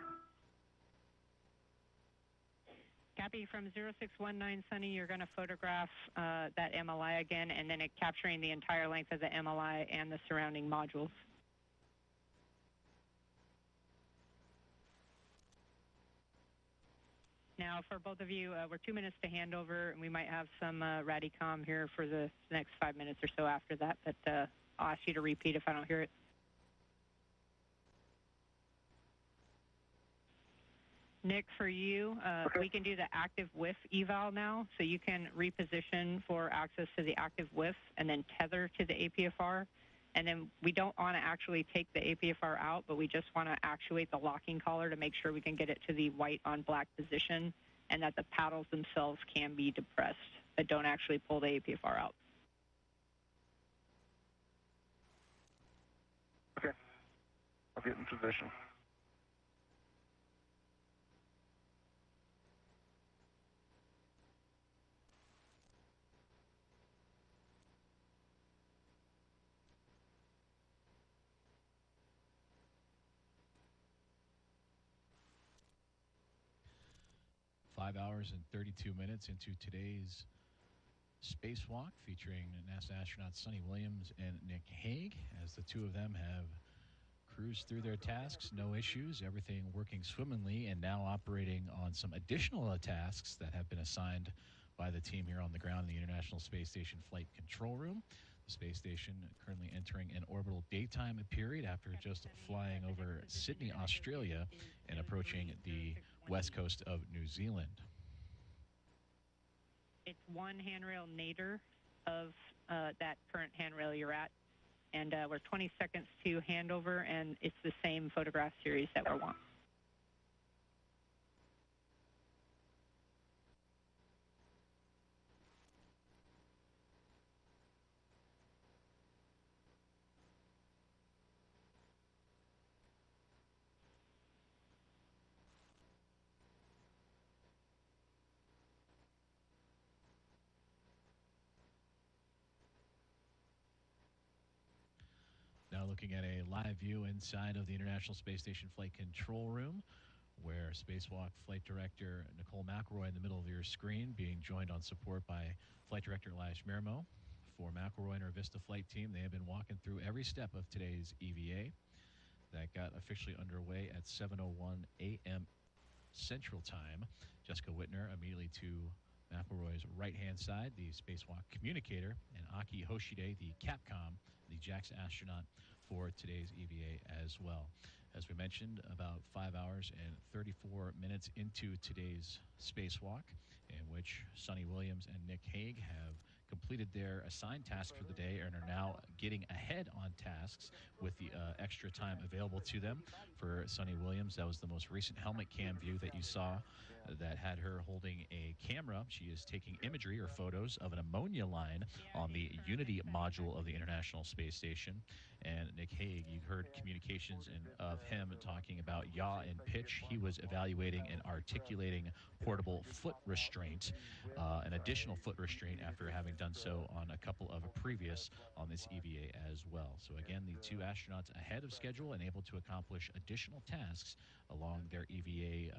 Copy from 0619, Sunny. You're going to photograph that MLI again, and then it capturing the entire length of the MLI and the surrounding modules. Now, for both of you, we're 2 minutes to handover, and we might have some Radicom here for the next 5 minutes or so after that, but I'll ask you to repeat if I don't hear it. Nick, for you, we can do the active whiff eval now, so you can reposition for access to the active whiff and then tether to the APFR. And then we don't want to actually take the APFR out, but we just want to actuate the locking collar to make sure we can get it to the white on black position and that the paddles themselves can be depressed, but don't actually pull the APFR out. Okay. I'll get in position. Five hours and 32 minutes into today's Spacewalk featuring NASA astronauts Suni Williams and Nick Hague, as the two of them have cruised through their tasks, no issues, everything working swimmingly, and now operating on some additional tasks that have been assigned by the team here on the ground in the International Space Station Flight Control Room. The space station currently entering an orbital daytime period after just flying over Sydney, Australia, and approaching the west coast of New Zealand. It's one handrail nadir of that current handrail you're at, and we're 20 seconds to handover, and it's the same photograph series that we're on. Now looking at a live view inside of the International Space Station Flight Control Room, where Spacewalk Flight Director Nicole McElroy in the middle of your screen, being joined on support by Flight Director Elias Mirmo. For McElroy and her Vista flight team, they have been walking through every step of today's EVA that got officially underway at 7:01 a.m. Central Time. Jessica Whitner immediately to McElroy's right-hand side, the Spacewalk communicator, and Aki Hoshide, the Capcom, the JAXA astronaut for today's EVA as well. As we mentioned, about 5 hours and 34 minutes into today's spacewalk, in which Suni Williams and Nick Hague have completed their assigned tasks for the day and are now getting ahead on tasks with the extra time available to them. For Suni Williams, that was the most recent helmet cam view that you saw that had her holding a camera. She is taking imagery or photos of an ammonia line on the Unity module of the International Space Station. And Nick Hague, you heard communications of him talking about yaw and pitch. He was evaluating and articulating portable foot restraint, an additional foot restraint after having done so on a couple of previous on this EVA as well. So again, the two astronauts ahead of schedule and able to accomplish additional tasks along their EVA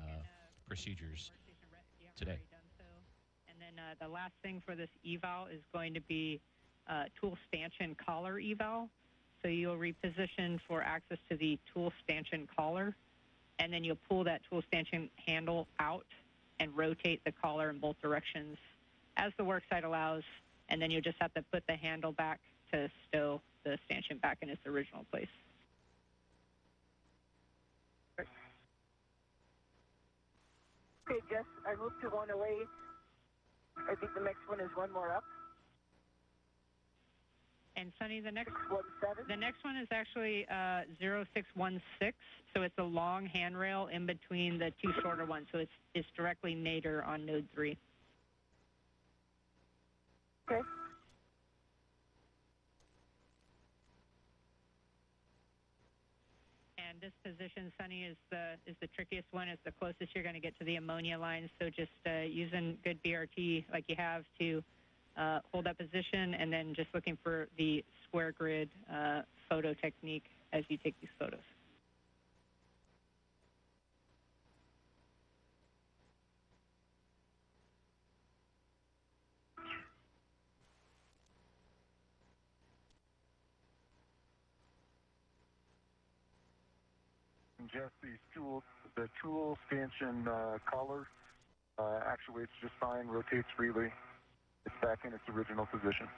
procedures today. And then the last thing for this eval is going to be tool stanchion collar eval. So you'll reposition for access to the tool stanchion collar, and then you'll pull that tool stanchion handle out and rotate the collar in both directions as the worksite allows, and then you'll just have to put the handle back to stow the stanchion back in its original place. Okay, Jess, I moved to one away. I think the next one is one more up. And Sunny, the next 617. The next one is actually 0616, so it's a long handrail in between the two shorter ones, so it's directly nadir on node 3. Okay. And this position, Sunny, is the trickiest one. It's the closest you're going to get to the ammonia line, so just using good BRT like you have to hold that position, and then just looking for the square grid photo technique as you take these photos. Just the tool stanchion collar actuates just fine, rotates freely. It's back in its original position.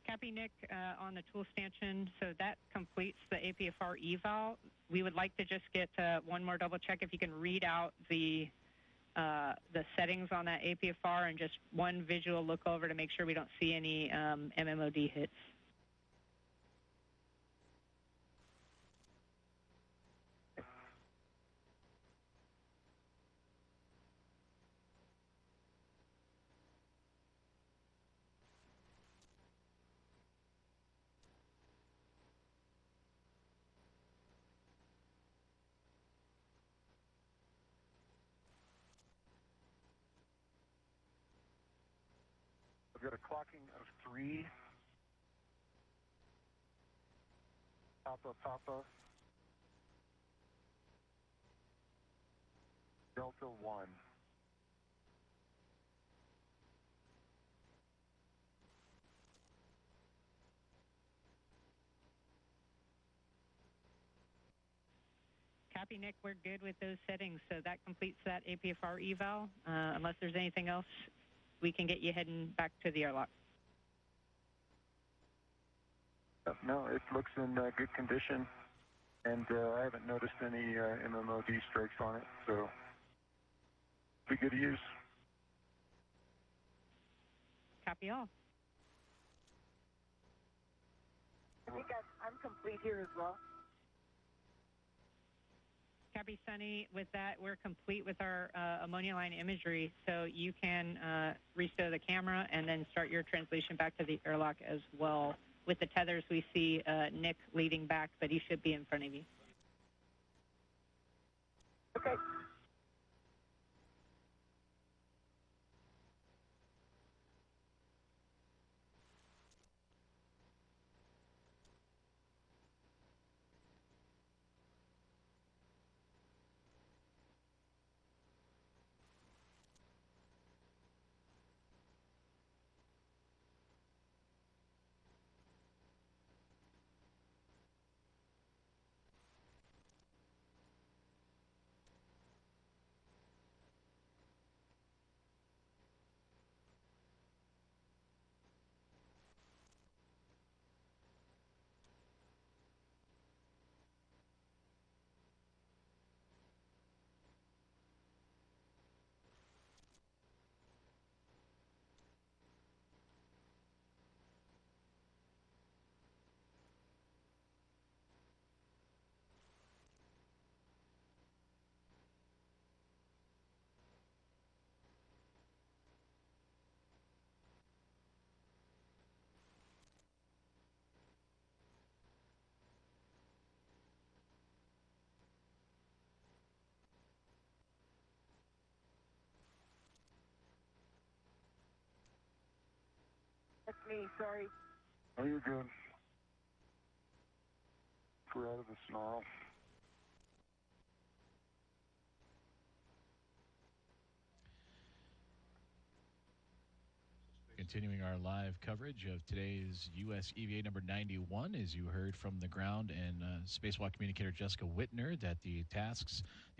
Copy, Nick, on the tool stanchion. So that completes the APFR eval. We would like to just get one more double check if you can read out the settings on that APFR and just one visual look over to make sure we don't see any MMOD hits. I've got a clocking of 3. Papa. Delta 1. Copy, Nick. We're good with those settings. So that completes that APFR eval. Unless there's anything else, we can get you heading back to the airlock. No, it looks in good condition, and I haven't noticed any MMOD strikes on it, so be good to use. Copy all. I think I'm complete here as well. Copy, Sunny. With that, we're complete with our ammonia line imagery, so you can restow the camera and then start your translation back to the airlock as well. With the tethers, we see Nick leading back, but he should be in front of you. Okay. me, sorry. Oh, you're good. We're out of the snarl. Continuing our live coverage of today's U.S. EVA number 91, as you heard from the ground and Spacewalk communicator Jessica Whitner, that the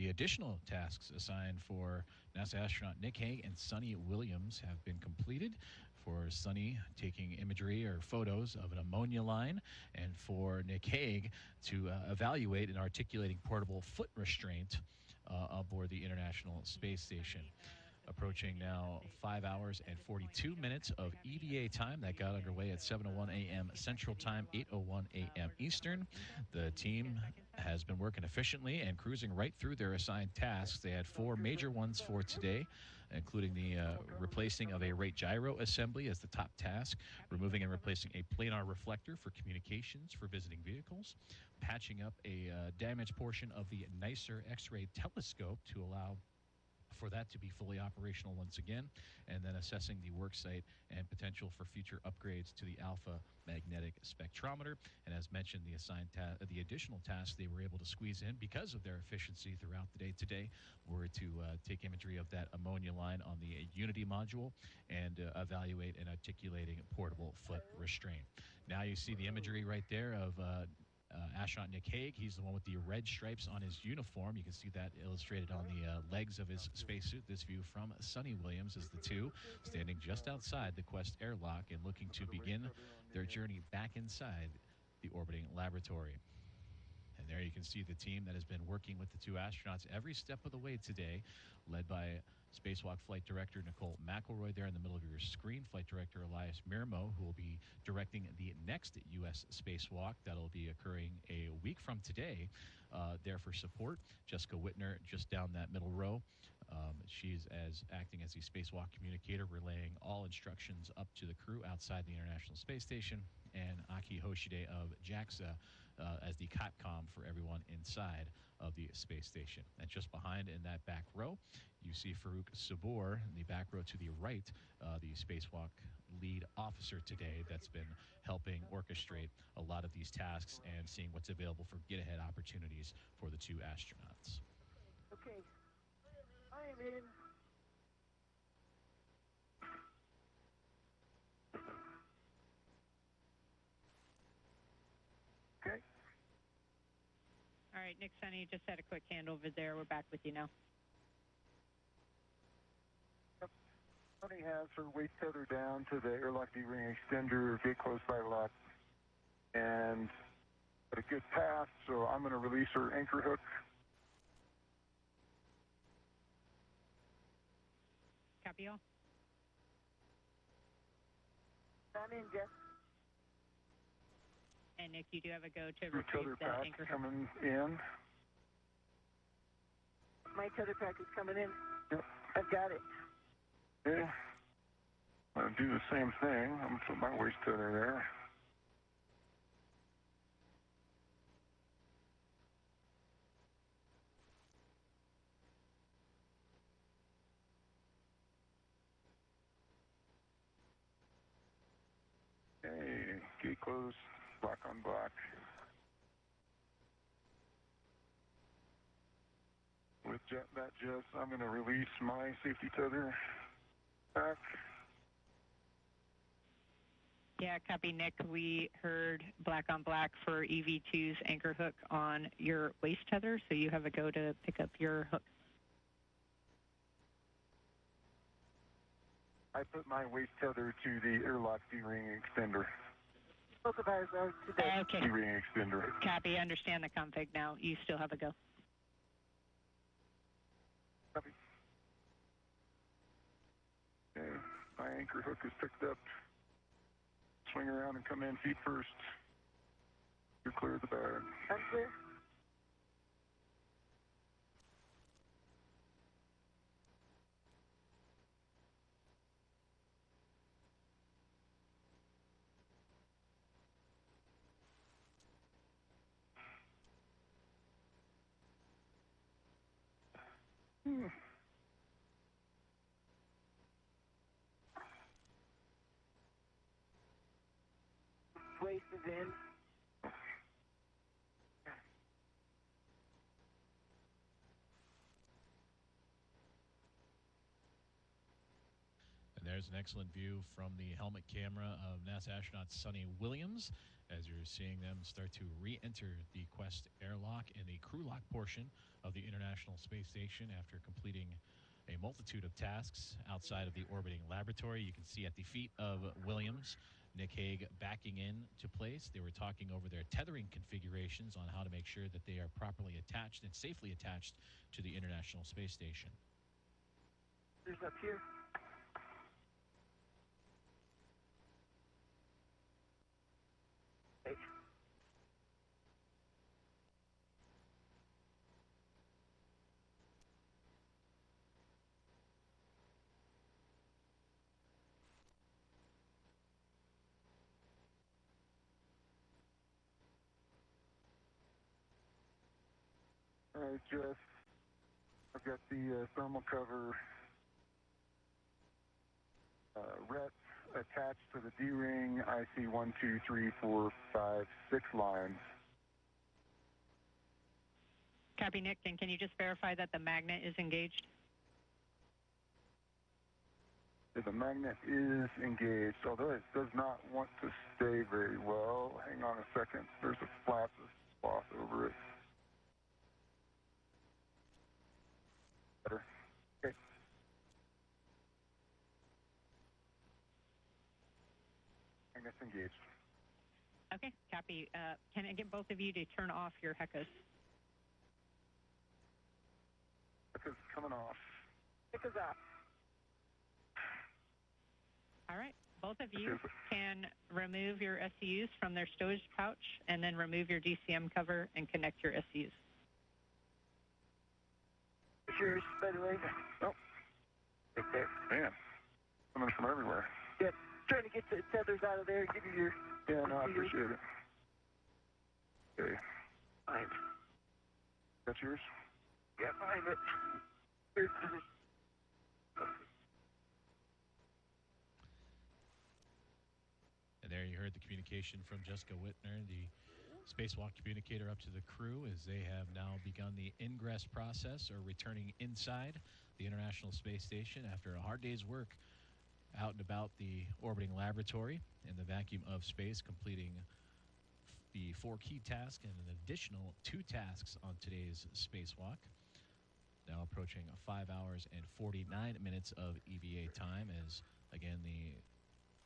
additional tasks assigned for NASA astronaut Nick Hague and Suni Williams have been completed. For Suni, taking imagery or photos of an ammonia line, and for Nick Hague to evaluate an articulating portable foot restraint aboard the International Space Station. Approaching now 5 hours and 42 minutes of EVA time. That got underway at 7:01 a.m. Central Time, 8:01 a.m. Eastern. The team has been working efficiently and cruising right through their assigned tasks. They had 4 major ones for today, including the replacing of a rate gyro assembly as the top task, removing and replacing a planar reflector for communications for visiting vehicles, patching up a damaged portion of the NICER X-ray telescope to allow for that to be fully operational once again, and then assessing the work site and potential for future upgrades to the alpha magnetic spectrometer. And as mentioned, the additional tasks they were able to squeeze in because of their efficiency throughout the day today were to take imagery of that ammonia line on the Unity module and evaluate an articulating portable foot restraint. Now you see the imagery right there of astronaut Nick Hague. He's the one with the red stripes on his uniform. You can see that illustrated on the legs of his spacesuit. This view from Suni Williams is the two standing just outside the Quest airlock and looking to begin their journey back inside the orbiting laboratory. And there you can see the team that has been working with the two astronauts every step of the way today, led by Spacewalk Flight Director Nicole McElroy there in the middle of your screen, Flight Director Elias Mirmo, who will be directing the next U.S. spacewalk. That'll be occurring a week from today, there for support. Jessica Whitner just down that middle row. She's acting as the spacewalk communicator, relaying all instructions up to the crew outside the International Space Station, and Aki Hoshide of JAXA as the COTCOM for everyone inside of the space station. And just behind in that back row, you see Farouk Sabor in the back row to the right, the spacewalk lead officer today that's been helping orchestrate a lot of these tasks and seeing what's available for get-ahead opportunities for the two astronauts. Okay, I am in. Okay. All right, Nick, Suni, just had a quick handover there. We're back with you now. Suni has her waist tether down to the airlock D-ring extender, gate closed by lock, and at a good path, so I'm going to release her anchor hook. Copy all. I'm in, Jeff. And Nick, you do have a go to Your retrieve tether the pack anchor hook. coming in. My tether pack is coming in. Yep. I've got it. Okay. I'm going to do the same thing. I'm going to put my waist tether there. Okay, gate closed, black on black. With that, Jess, I'm going to release my safety tether back. Yeah, copy, Nick. We heard black on black for EV2's anchor hook on your waist tether, so you have a go to pick up your hook. I put my waist tether to the airlock D-ring extender. Both of ours are today. Okay. D-ring extender. Copy. Understand the config now. You still have a go. Copy. Okay, my anchor hook is picked up. Swing around and come in feet first. You're clear of the bag. I'm clear. Engines in. And there's an excellent view from the helmet camera of NASA astronaut Suni Williams as you're seeing them start to re-enter the Quest airlock in the crew lock portion of the International Space Station after completing a multitude of tasks outside of the orbiting laboratory. You can see at the feet of Williams, Nick Hague backing in to place. They were talking over their tethering configurations on how to make sure that they are properly attached and safely attached to the International Space Station. There's up here. Hey. I've got the thermal cover rets attached to the D-ring. I see 1, 2, 3, 4, 5, 6 lines. Copy, Nick. And can you just verify that the magnet is engaged? The magnet is engaged, although it does not want to stay very well. Hang on a second. There's a flap of cloth over it. Better. Okay. Magnet's engaged. Okay, copy. Can I get both of you to turn off your HECAs? It's coming off. Pick us up. All right. Both of you can remove your SCUs from their stowage pouch and then remove your DCM cover and connect your SCUs. It's yours, by the way. Nope. Right there. Man, coming from everywhere. Good. Trying to get the tethers out of there. Give you your... Yeah, no, I appreciate it. Okay. Fine. That's yours? Yeah, find it. Here's the... And there you heard the communication from Jessica Whitner, the Spacewalk communicator, up to the crew as they have now begun the ingress process or returning inside the International Space Station after a hard day's work out and about the orbiting laboratory in the vacuum of space, completing the 4 key tasks and an additional 2 tasks on today's spacewalk. Now approaching 5 hours and 49 minutes of EVA time as, again, the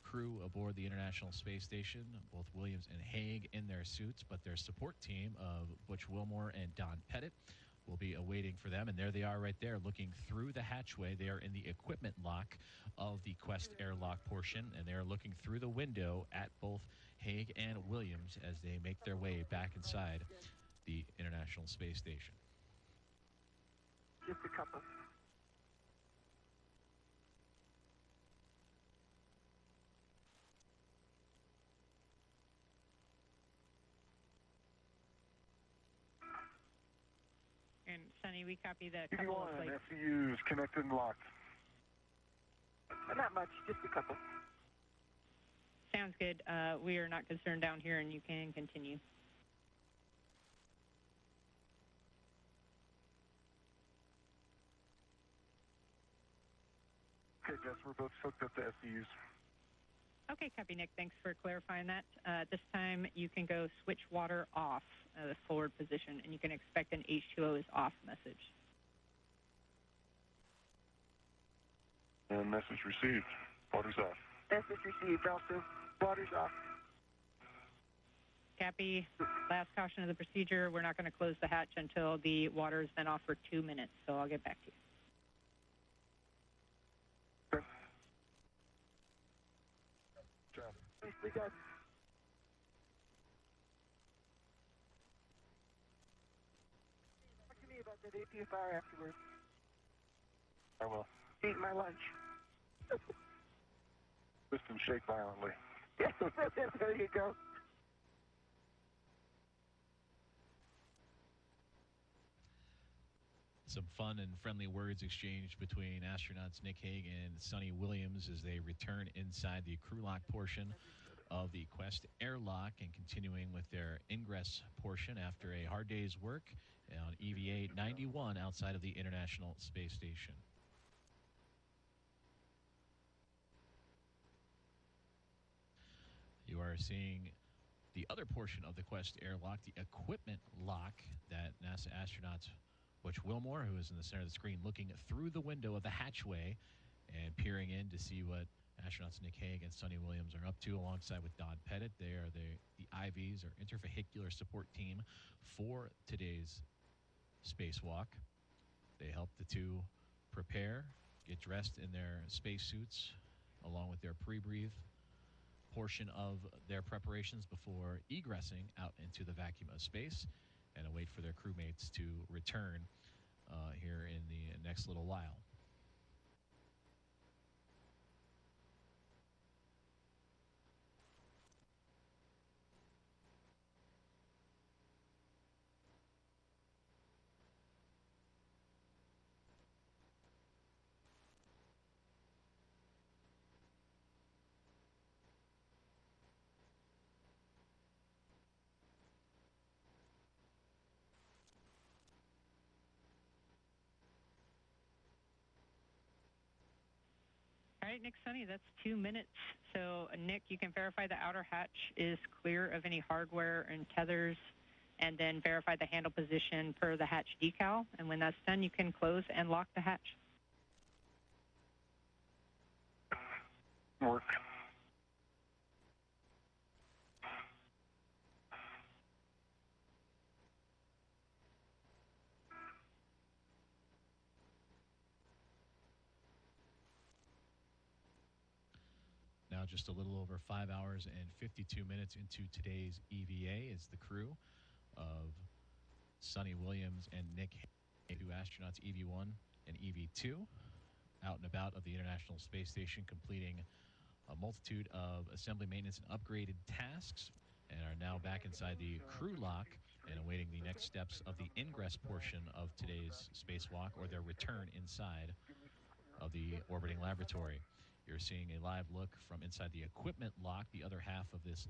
crew aboard the International Space Station, both Williams and Hague in their suits, but their support team of Butch Wilmore and Don Pettit will be awaiting for them. And there they are right there looking through the hatchway. They are in the equipment lock of the Quest airlock portion, and they are looking through the window at both Hague and Williams as they make their way back inside the International Space Station. Just a couple. And Sunny, we copy the couple of EV1, plates. FCUs connected and locked. Not much, just a couple. Sounds good. We are not concerned down here, and you can continue. Okay, Jess, we're both hooked up to FCUs. Okay, copy, Nick. Thanks for clarifying that. At this time, you can go switch water off the forward position, and you can expect an H2O is off message. And message received. Water's off. Message received also. Water's off. Copy. Last caution of the procedure, we're not going to close the hatch until the water has been off for 2 minutes, so I'll get back to you. Okay. Job. Nicely done. Talk to me about that APFR afterwards. I will. Eat my lunch. Pistons shake violently. There you go. Some fun and friendly words exchanged between astronauts Nick Hague and Suni Williams as they return inside the crew lock portion of the Quest airlock and continuing with their ingress portion after a hard day's work on EVA 91 outside of the International Space Station. You are seeing the other portion of the Quest airlock, the equipment lock that NASA astronauts Butch Wilmore, who is in the center of the screen, looking through the window of the hatchway and peering in to see what astronauts Nick Hague and Suni Williams are up to, alongside with Don Pettit. They are the IVs, or intervehicular support team, for today's spacewalk. They help the two prepare, get dressed in their spacesuits, along with their pre-breathe portion of their preparations before egressing out into the vacuum of space, and await for their crewmates to return here in the next little while. All right, Nick, Suni, that's 2 minutes. So, Nick, you can verify the outer hatch is clear of any hardware and tethers, and then verify the handle position per the hatch decal. And when that's done, you can close and lock the hatch. Work. Now just a little over 5 hours and 52 minutes into today's EVA is the crew of Suni Williams and Nick Hague, two astronauts, EV1 and EV2, out and about of the International Space Station, completing a multitude of assembly, maintenance, and upgraded tasks, and are now back inside the crew lock and awaiting the next steps of the ingress portion of today's spacewalk, or their return inside of the orbiting laboratory. You're seeing a live look from inside the equipment lock, the other half of this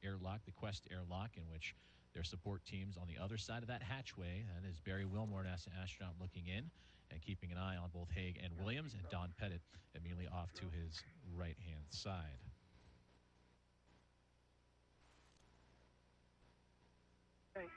airlock, the Quest airlock, in which their support teams on the other side of that hatchway. That is Barry Wilmore, NASA astronaut, looking in and keeping an eye on both Hague and Williams, and Don Pettit immediately off to his right-hand side. Nice.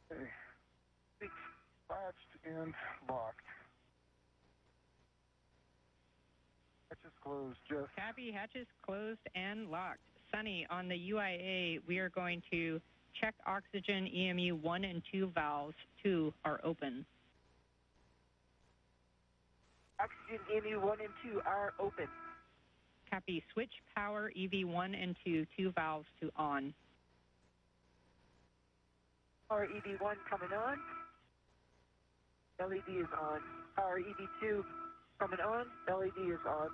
Okay. Latched and locked. Hatches closed, Jeff. Copy, hatches closed and locked. Suni, on the UIA, we are going to check oxygen EMU 1 and 2 valves. 2 are open. Oxygen EMU 1 and 2 are open. Copy, switch power EV1 and 2 valves to on. Power EV1 coming on. LED is on. Power EV2 coming on. LED is on.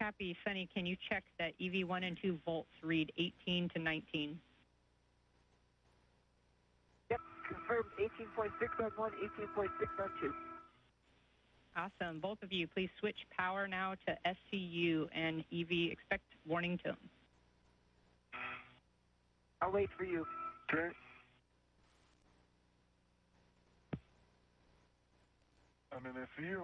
Copy, Suni, can you check that EV1 and 2 volts read 18 to 19? Yep, confirmed 18.6 on 1, 18.6 on 2. Awesome. Both of you, please switch power now to SCU and EV. Expect warning tone. I'll wait for you. Okay. I'm in SU.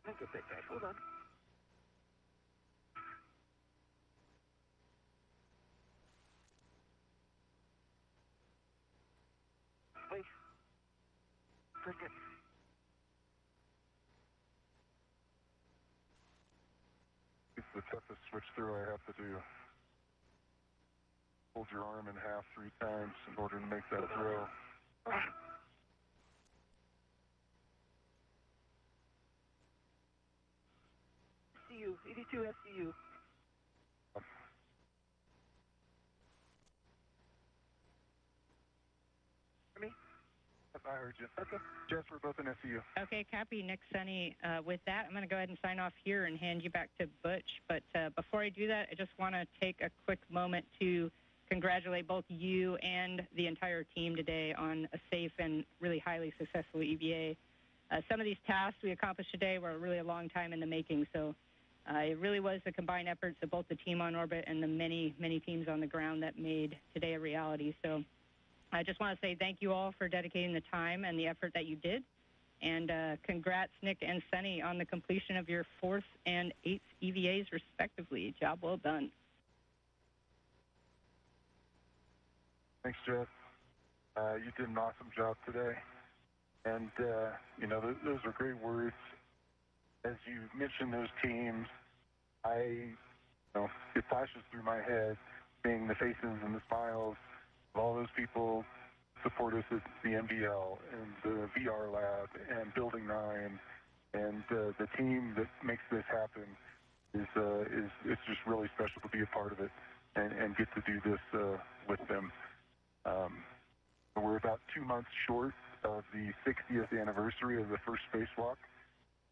I'll get that back. Hold on. Wait. Bring it. It's the toughest switch through I have to do. Hold your arm in half 3 times in order to make that throw. SCU, 82 SCU. Me? I heard you. Okay. Jess, we're both in SCU. Okay, copy, Nick, Sunny. With that, I'm going to go ahead and sign off here and hand you back to Butch. But before I do that, I just want to take a quick moment to congratulate both you and the entire team today on a safe and really highly successful EVA. Some of these tasks we accomplished today were really a long time in the making, so it really was the combined efforts of both the team on orbit and the many, many teams on the ground that made today a reality. So I just want to say thank you all for dedicating the time and the effort that you did. And congrats, Nick and Sunny, on the completion of your 4th and 8th EVAs, respectively. Job well done. Thanks, Jeff. You did an awesome job today. And, those are great words. As you mentioned those teams, it flashes through my head seeing the faces and the smiles of all those people support us at the MDL and the VR lab and Building 9 and the team that makes this happen is it's just really special to be a part of it and get to do this with them. We're about 2 months short of the 60th anniversary of the first spacewalk,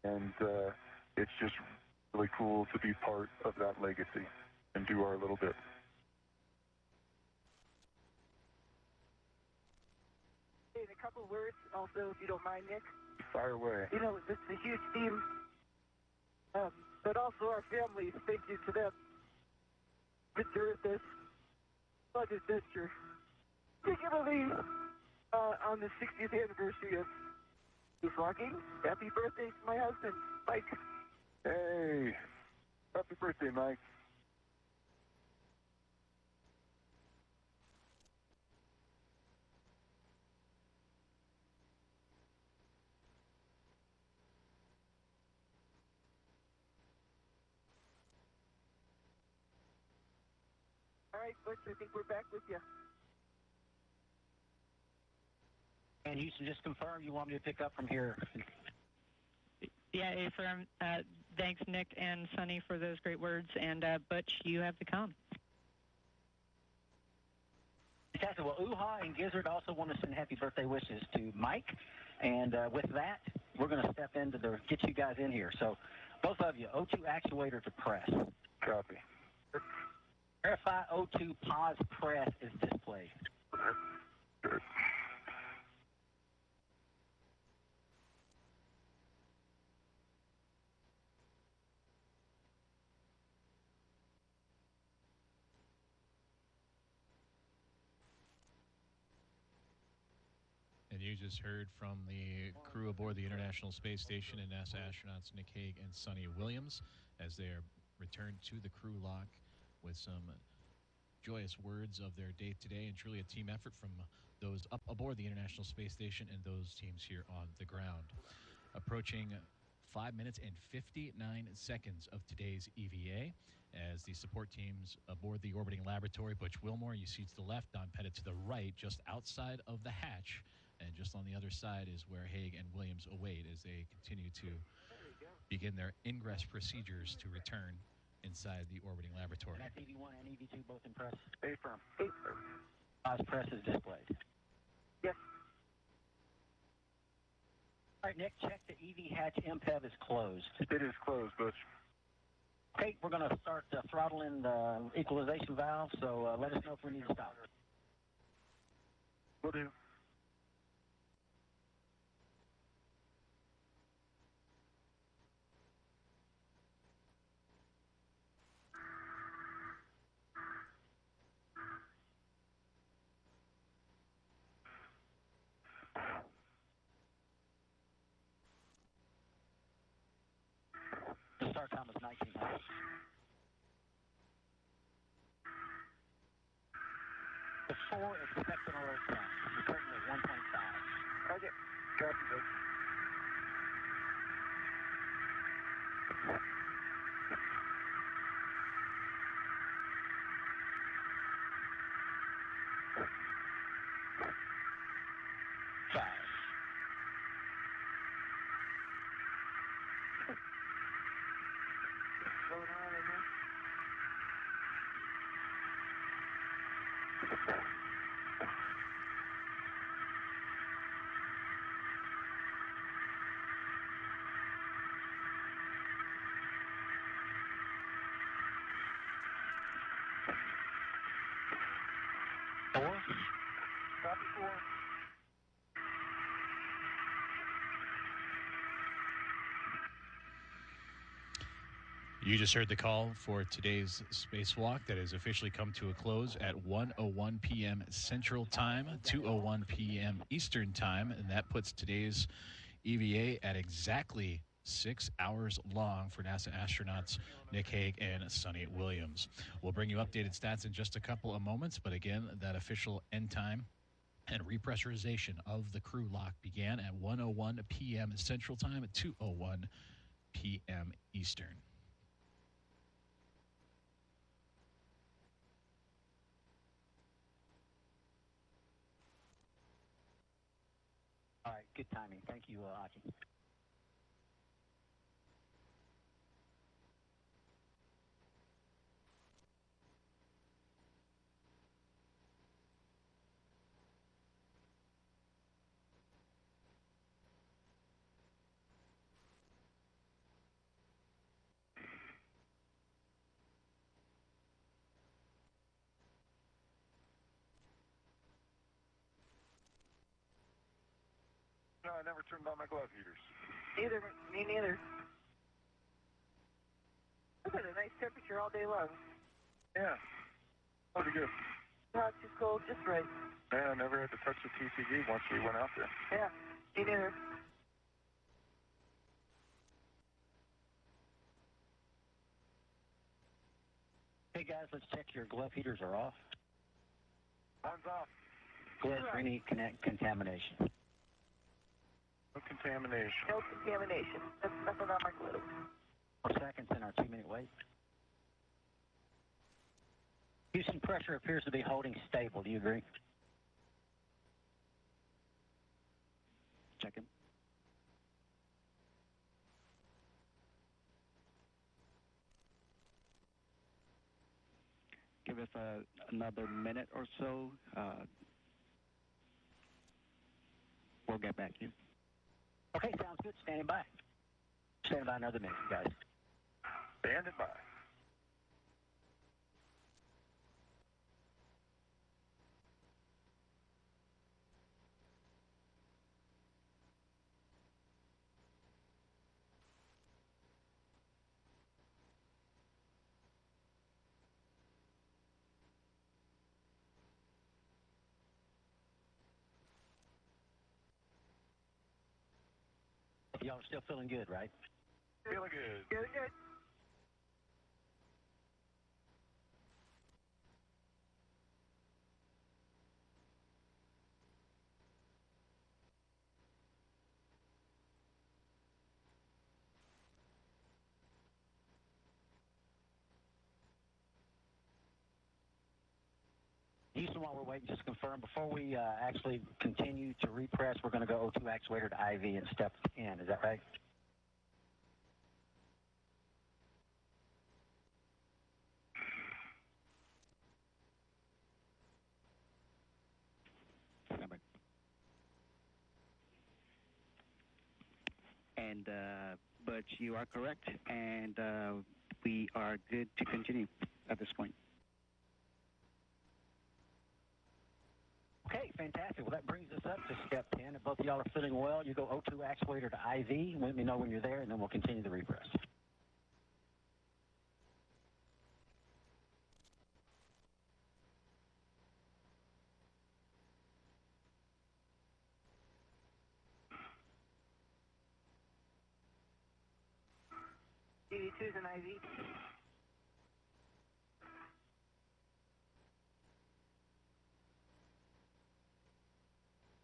and it's just really cool to be part of that legacy and do our little bit. In a couple words, also, if you don't mind, Nick. Fire away. It's a huge team, but also our families. Thank you to them. Mr. This budget sister, particularly on the 60th anniversary of spacewalking. Happy birthday to my husband, Mike. Hey, happy birthday, Mike. All right, Butch, I think we're back with you. And Houston, just confirm you want me to pick up from here. Yeah, affirm. Thanks, Nick and Sunny, for those great words. And Butch, you have the comm. Fantastic. Well, UHA and Gizzard also want to send happy birthday wishes to Mike. And with that, we're going to step into get you guys in here. So both of you, O2 actuator to press. Copy. Verify O2 pause press is displayed. Good. And you just heard from the crew aboard the International Space Station and NASA astronauts Nick Hague and Suni Williams as they are returned to the crew lock with some joyous words of their day today, and truly a team effort from those up aboard the International Space Station and those teams here on the ground. Approaching 5 minutes and 59 seconds of today's EVA as the support teams aboard the orbiting laboratory. Butch Wilmore, you see to the left, Don Pettit to the right, just outside of the hatch, and just on the other side is where Hague and Williams await as they continue to begin their ingress procedures to return inside the orbiting laboratory. And that's EV1 and EV2 both in press? Affirm. Pause press is displayed. Yes. All right, Nick, check the EV hatch MPEV is closed. It is closed, Butch. Okay, we're going to start throttling the equalization valve, so let us know if we need to stop. Will do. The start time is 1900. Before expected alert time, we're currently at 1.5. Okay. Copy, Butch. going on in here. Copy 4. You just heard the call for today's spacewalk that has officially come to a close at 1:01 p.m. Central Time, 2:01 p.m. Eastern Time, and that puts today's EVA at exactly 6 hours long for NASA astronauts Nick Hague and Suni Williams. We'll bring you updated stats in just a couple of moments, but again, that official end time and repressurization of the crew lock began at 1:01 p.m. Central Time at 2:01 p.m. Eastern. All right, good timing. Thank you, Aki. No, I never turned on my glove heaters. Me neither. Look at a nice temperature all day long. Yeah. Pretty good. Not too cold, just right. Yeah, I never had to touch the TCD once we went out there. Yeah, me neither. Hey, guys, let's check your glove heaters are off. One's off. Glove for any contamination. No contamination. No contamination. That's nothing on my gloves. 4 seconds in our 2-minute wait. Houston, pressure appears to be holding stable. Do you agree? Check him. Give us another minute or so. We'll get back to you. Okay, sounds good. Standing by. Standing by another minute, guys. Standing by. Y'all are still feeling good, right? Feeling good. Feeling good. Houston, while we're waiting, just to confirm, before we actually continue to repress, we're going to go O2 actuator to IV in step 10. Is that right? And but you are correct, and we are good to continue at this point. Okay, fantastic. Well, that brings us up to step 10. If both of y'all are feeling well, you go O2 actuator to IV. Let me know when you're there, and then we'll continue the repress. DD2's an IV.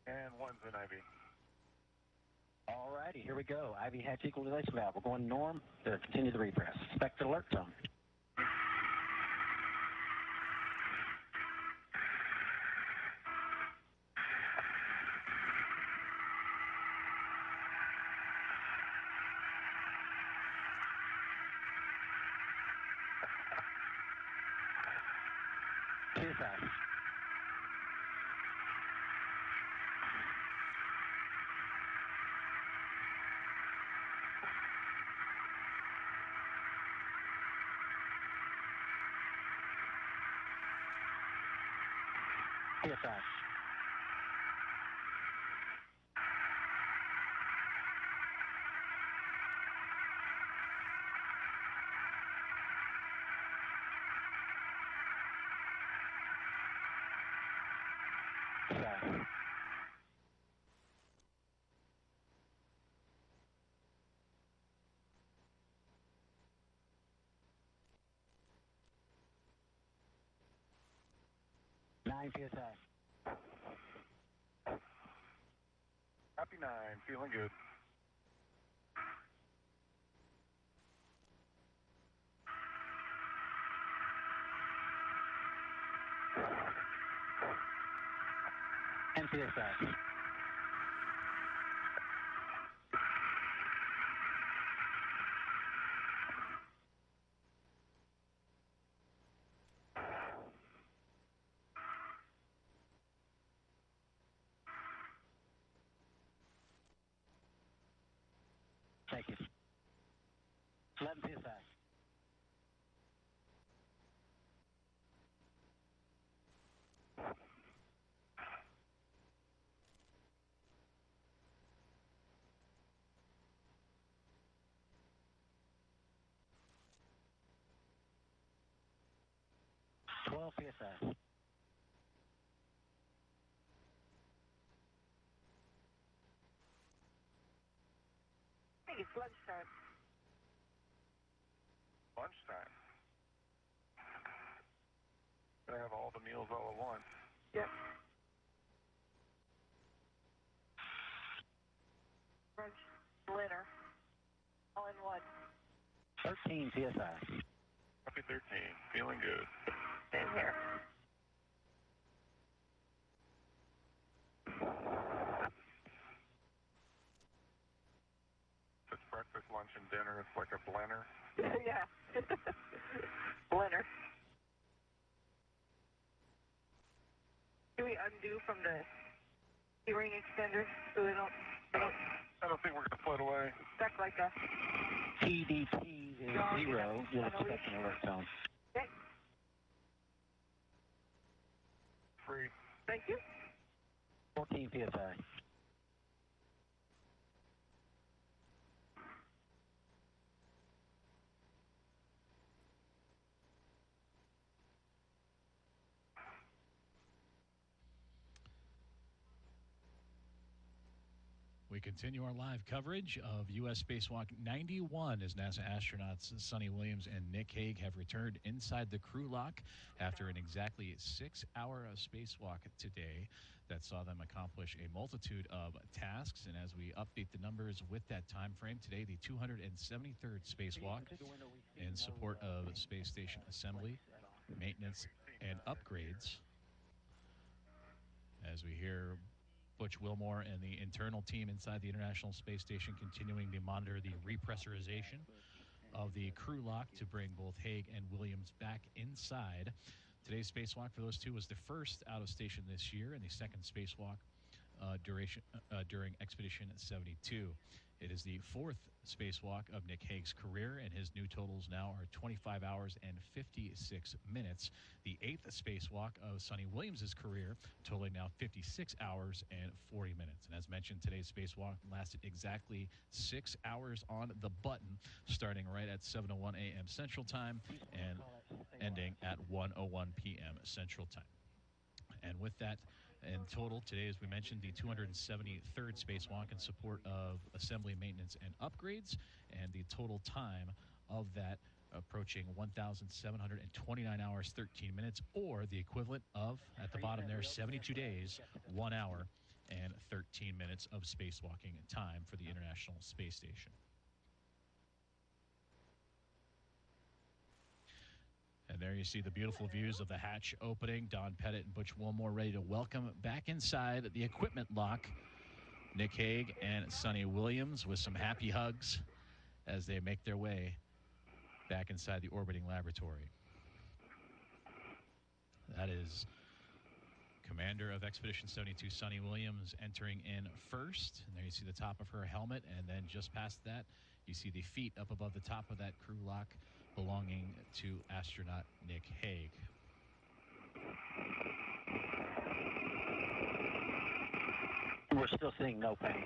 And one's an IV. All righty, here we go. IV hatch equalization valve. We're going norm to continue the repress. Expected alert zone. PSI. PSI. PSI. Nine PSI. Happy 9, feeling good. Ten PSI. Thank you. 11 PSI. Twelve PSI. I think it's lunchtime. Lunchtime. Gotta have all the meals all at once. Yep. Brunch, dinner, all in one. 13 PSI. Happy 13, feeling good. Same here. It's breakfast, lunch, and dinner. It's like a blender. Yeah. Blender. Do we undo from the keyring extender so we don't I don't think we're gonna float away. stuck like a... TDT is No, 0. yeah. You'll expect an alert tone. Okay, Free. thank you. 14 PSI. We continue our live coverage of U.S. Spacewalk 91 as NASA astronauts Suni Williams and Nick Hague have returned inside the crew lock after an exactly 6-hour spacewalk today that saw them accomplish a multitude of tasks. And as we update the numbers with that time frame, today the 273rd spacewalk in support of space station assembly, maintenance, and upgrades. As we hear Butch Wilmore and the internal team inside the International Space Station continuing to monitor the repressurization of the crew lock to bring both Hague and Williams back inside. Today's spacewalk for those two was the first out of station this year and the second spacewalk during Expedition 72. It is the fourth spacewalk of Nick Hague's career, and his new totals now are 25 hours and 56 minutes. The eighth spacewalk of Suni Williams' career, totaling now 56 hours and 40 minutes. And as mentioned, today's spacewalk lasted exactly 6 hours on the button, starting right at 7:01 a.m. Central Time and ending at 1:01 p.m. Central Time. And with that, in total, today, as we mentioned, the 273rd spacewalk in support of assembly, maintenance, and upgrades, and the total time of that approaching 1,729 hours, 13 minutes, or the equivalent of, at the bottom there, 72 days, 1 hour, and 13 minutes of spacewalking time for the International Space Station. And there you see the beautiful views of the hatch opening. Don Pettit and Butch Wilmore ready to welcome back inside the equipment lock Nick Hague and Suni Williams with some happy hugs as they make their way back inside the orbiting laboratory. That is Commander of Expedition 72, Suni Williams, entering in first. And there you see the top of her helmet. And then just past that, you see the feet up above the top of that crew lock belonging to astronaut Nick Hague. We're still seeing no pain.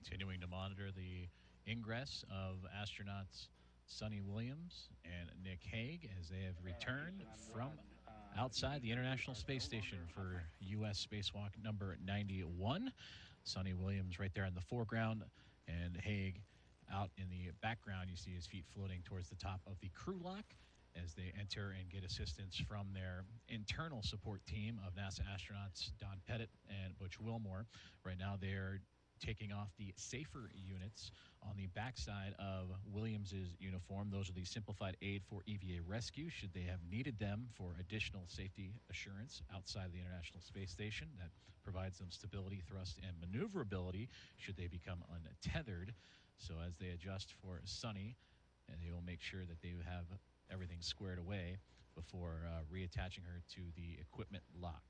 Continuing to monitor the ingress of astronauts Suni Williams and Nick Hague as they have returned from outside the International Space Station for U.S. Spacewalk number 91. Suni Williams right there in the foreground, and Hague out in the background. You see his feet floating towards the top of the crew lock as they enter and get assistance from their internal support team of NASA astronauts Don Pettit and Butch Wilmore. Right now they're taking off the safer units on the backside of Williams's uniform. Those are the simplified aid for EVA rescue should they have needed them for additional safety assurance outside the International Space Station. That provides them stability, thrust, and maneuverability should they become untethered. So as they adjust for Suni, and they will make sure that they have everything squared away before reattaching her to the equipment lock.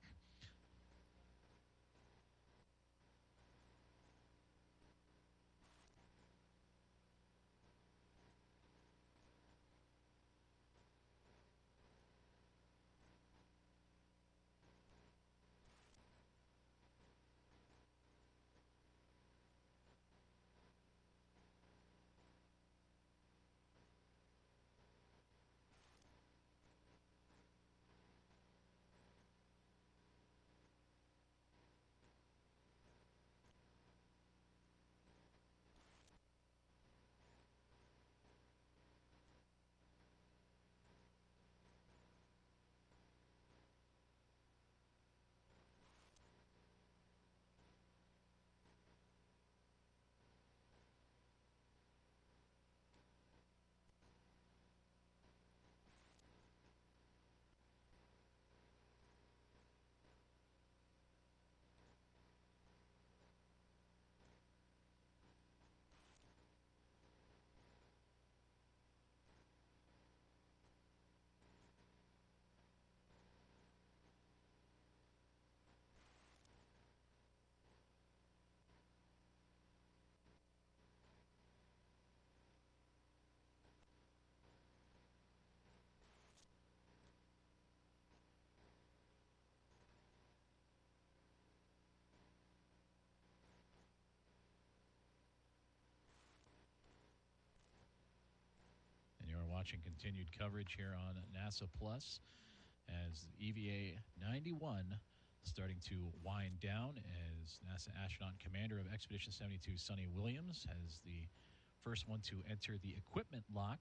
Watching continued coverage here on NASA Plus as EVA 91 starting to wind down as NASA astronaut commander of Expedition 72 Suni Williams has the first one to enter the equipment lock,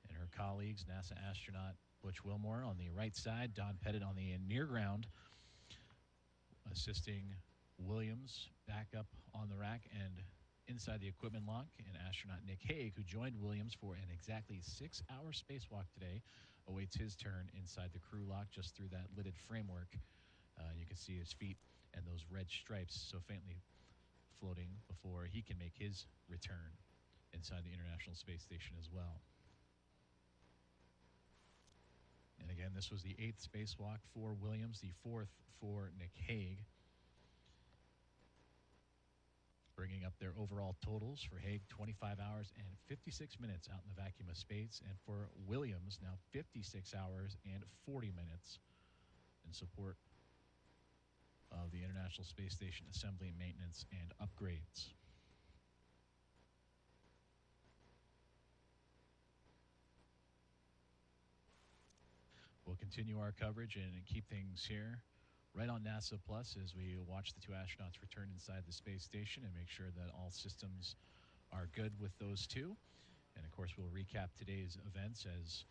and her colleagues, NASA astronaut Butch Wilmore on the right side, Don Pettit on the near ground, assisting Williams back up on the rack and inside the equipment lock. And astronaut Nick Hague, who joined Williams for an exactly 6-hour spacewalk today, awaits his turn inside the crew lock just through that lidded framework. You can see his feet and those red stripes so faintly floating before he can make his return inside the International Space Station as well. And again, this was the 8th spacewalk for Williams, the 4th for Nick Hague, bringing up their overall totals for Hague, 25 hours and 56 minutes out in the vacuum of space, and for Williams, now 56 hours and 40 minutes in support of the International Space Station assembly, maintenance, and upgrades. We'll continue our coverage and keep things here right on NASA Plus as we watch the 2 astronauts return inside the space station and make sure that all systems are good with those 2. And, of course, we'll recap today's events as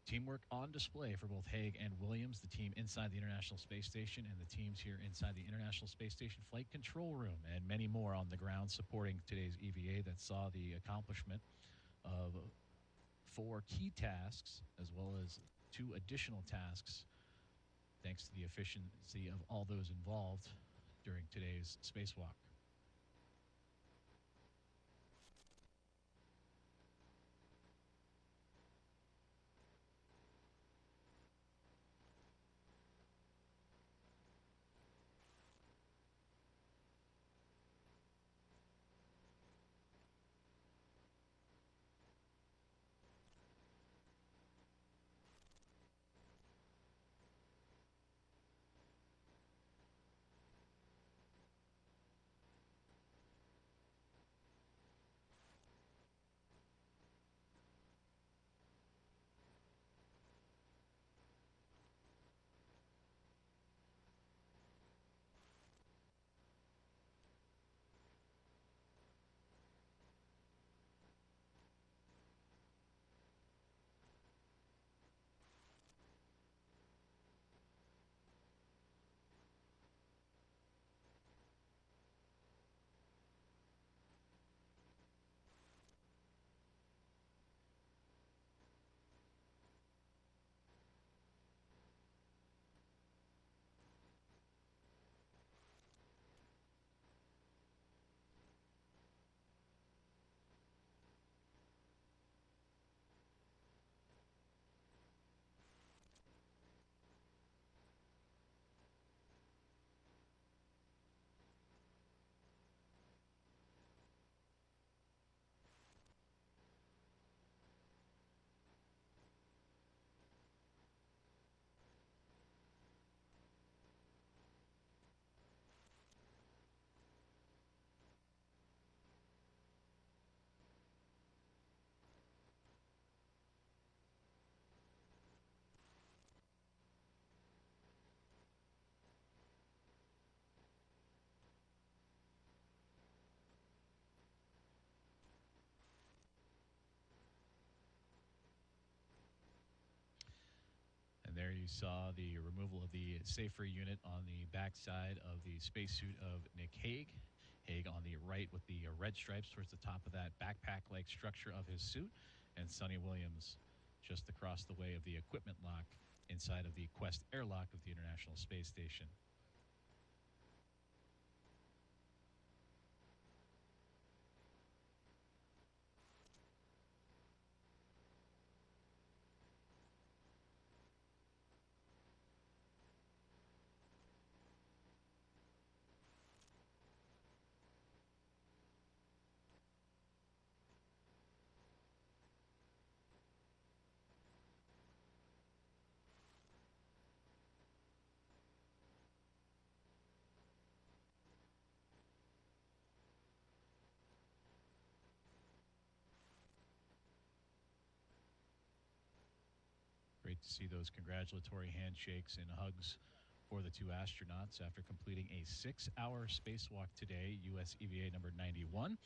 teamwork on display for both Hague and Williams, the team inside the International Space Station and the teams here inside the International Space Station Flight Control Room, and many more on the ground supporting today's EVA that saw the accomplishment of 4 key tasks as well as 2 additional tasks thanks to the efficiency of all those involved during today's spacewalk. And there you saw the removal of the safer unit on the backside of the spacesuit of Nick Hague. Hague on the right with the red stripes towards the top of that backpack-like structure of his suit, and Suni Williams just across the way of the equipment lock inside of the Quest airlock of the International Space Station. Great to see those congratulatory handshakes and hugs for the 2 astronauts after completing a 6-hour spacewalk today, US EVA number 91,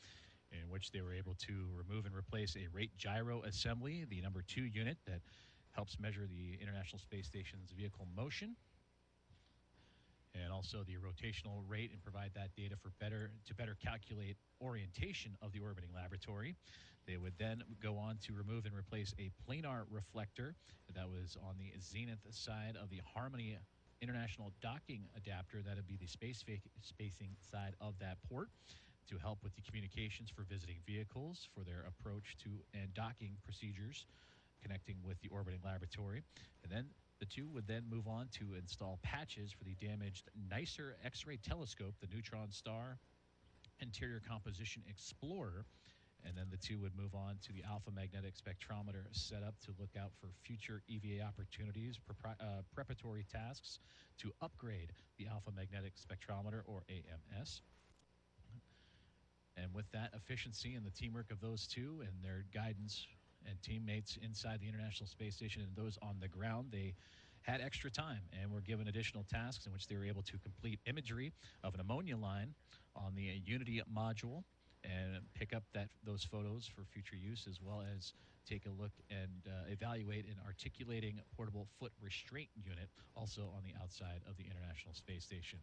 in which they were able to remove and replace a rate gyro assembly, the number 2 unit that helps measure the International Space Station's vehicle motion, and also the rotational rate, and provide that data for better calculate orientation of the orbiting laboratory. They would then go on to remove and replace a planar reflector that was on the zenith side of the Harmony International docking adapter. That would be the spacing side of that port. to help with the communications for visiting vehicles, for their approach to and docking procedures, connecting with the orbiting laboratory. And then the two would then move on to install patches for the damaged NICER X-ray telescope, the Neutron Star Interior Composition Explorer. And then the two would move on to the alpha magnetic spectrometer setup to look out for future EVA opportunities, preparatory tasks to upgrade the alpha magnetic spectrometer, or AMS. And with that efficiency and the teamwork of those two and their guidance and teammates inside the International Space Station and those on the ground, they had extra time and were given additional tasks in which they were able to complete imagery of an ammonia line on the Unity module and pick up those photos for future use, as well as take a look and evaluate an articulating portable foot restraint unit also on the outside of the International Space Station.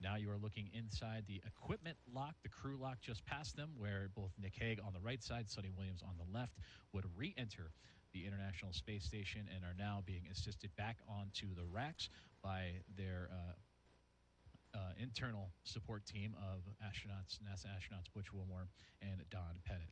Now you are looking inside the equipment lock, the crew lock just past them, where both Nick Hague on the right side, Suni Williams on the left, would re-enter the International Space Station and are now being assisted back onto the racks by their internal support team of astronauts, NASA astronauts Butch Wilmore and Don Pettit.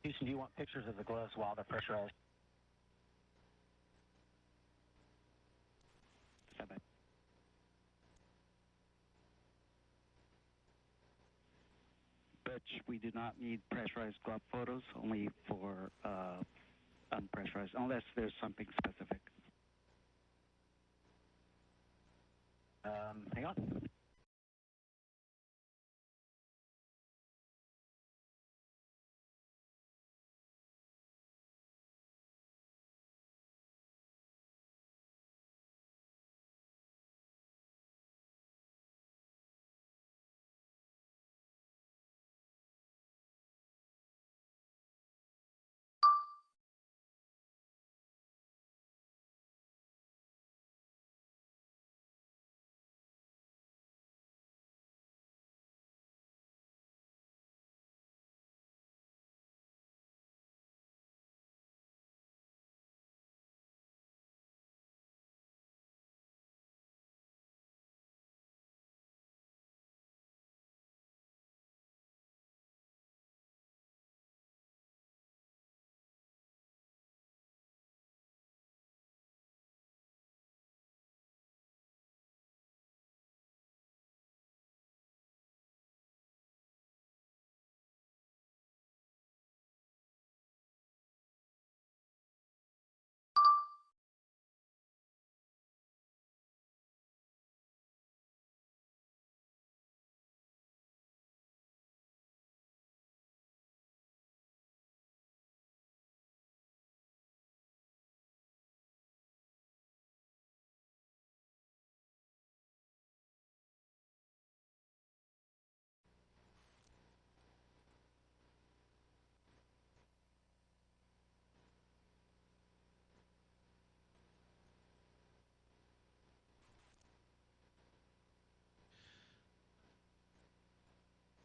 Houston, do you want pictures of the gloves while they're pressurized? but we do not need pressurized glove photos, only for unpressurized, unless there's something specific. Hang on.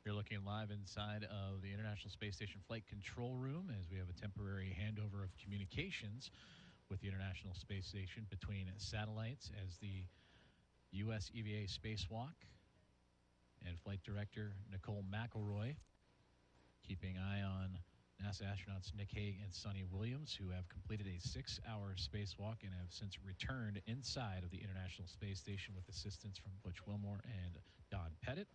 You're looking live inside of the International Space Station Flight Control Room as we have a temporary handover of communications with the International Space Station between satellites as the U.S. EVA Spacewalk and Flight Director Nicole McElroy keeping eye on NASA astronauts Nick Hague and Suni Williams, who have completed a 6-hour spacewalk and have since returned inside of the International Space Station with assistance from Butch Wilmore and Don Pettit,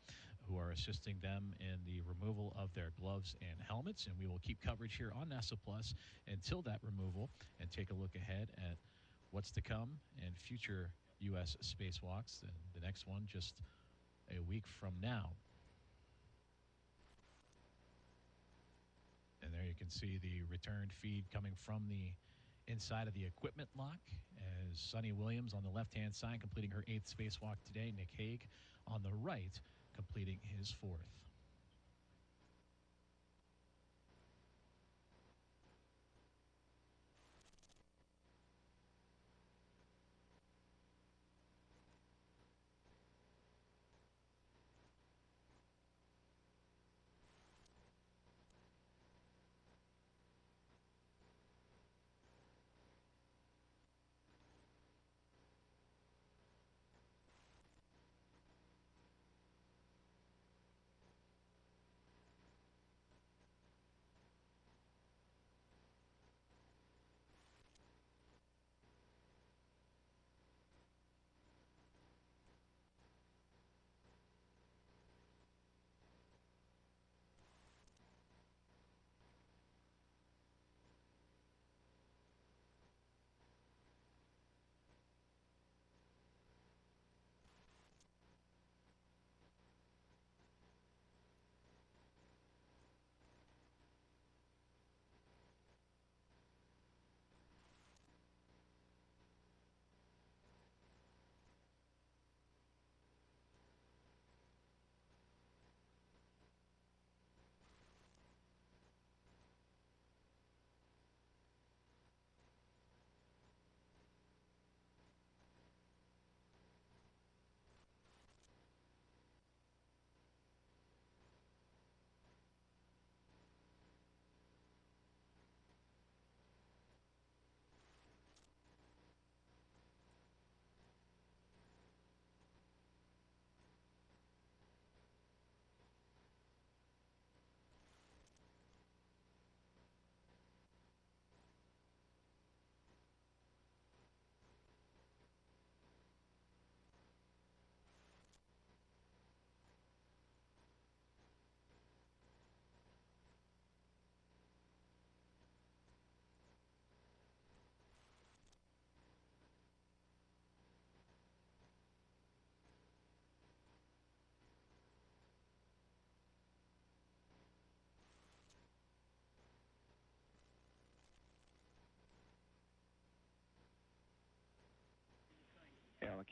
who are assisting them in the removal of their gloves and helmets. And we will keep coverage here on NASA Plus until that removal and take a look ahead at what's to come and future U.S. spacewalks. The next one just a week from now. And there you can see the return feed coming from the inside of the equipment lock as Suni Williams on the left-hand side completing her 8th spacewalk today. Nick Hague on the right completing his 4th.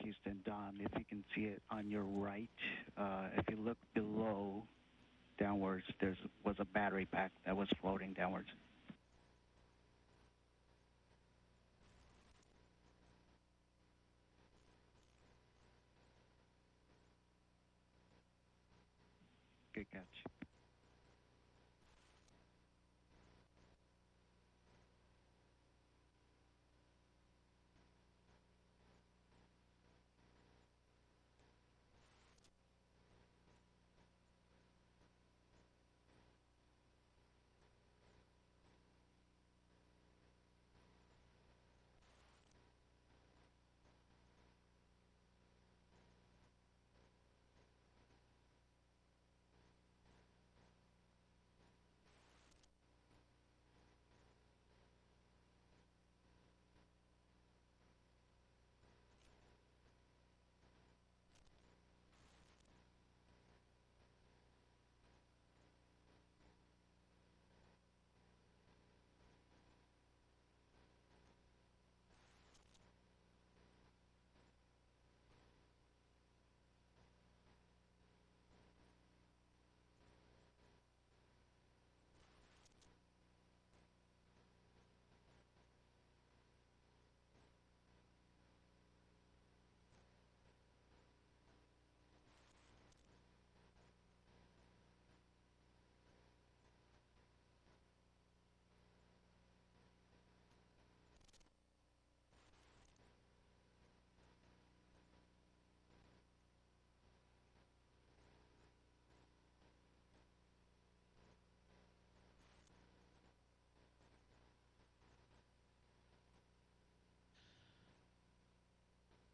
Houston. Don, if you can see it on your right, if you look below, downwards, was a battery pack that was floating downwards. Good catch.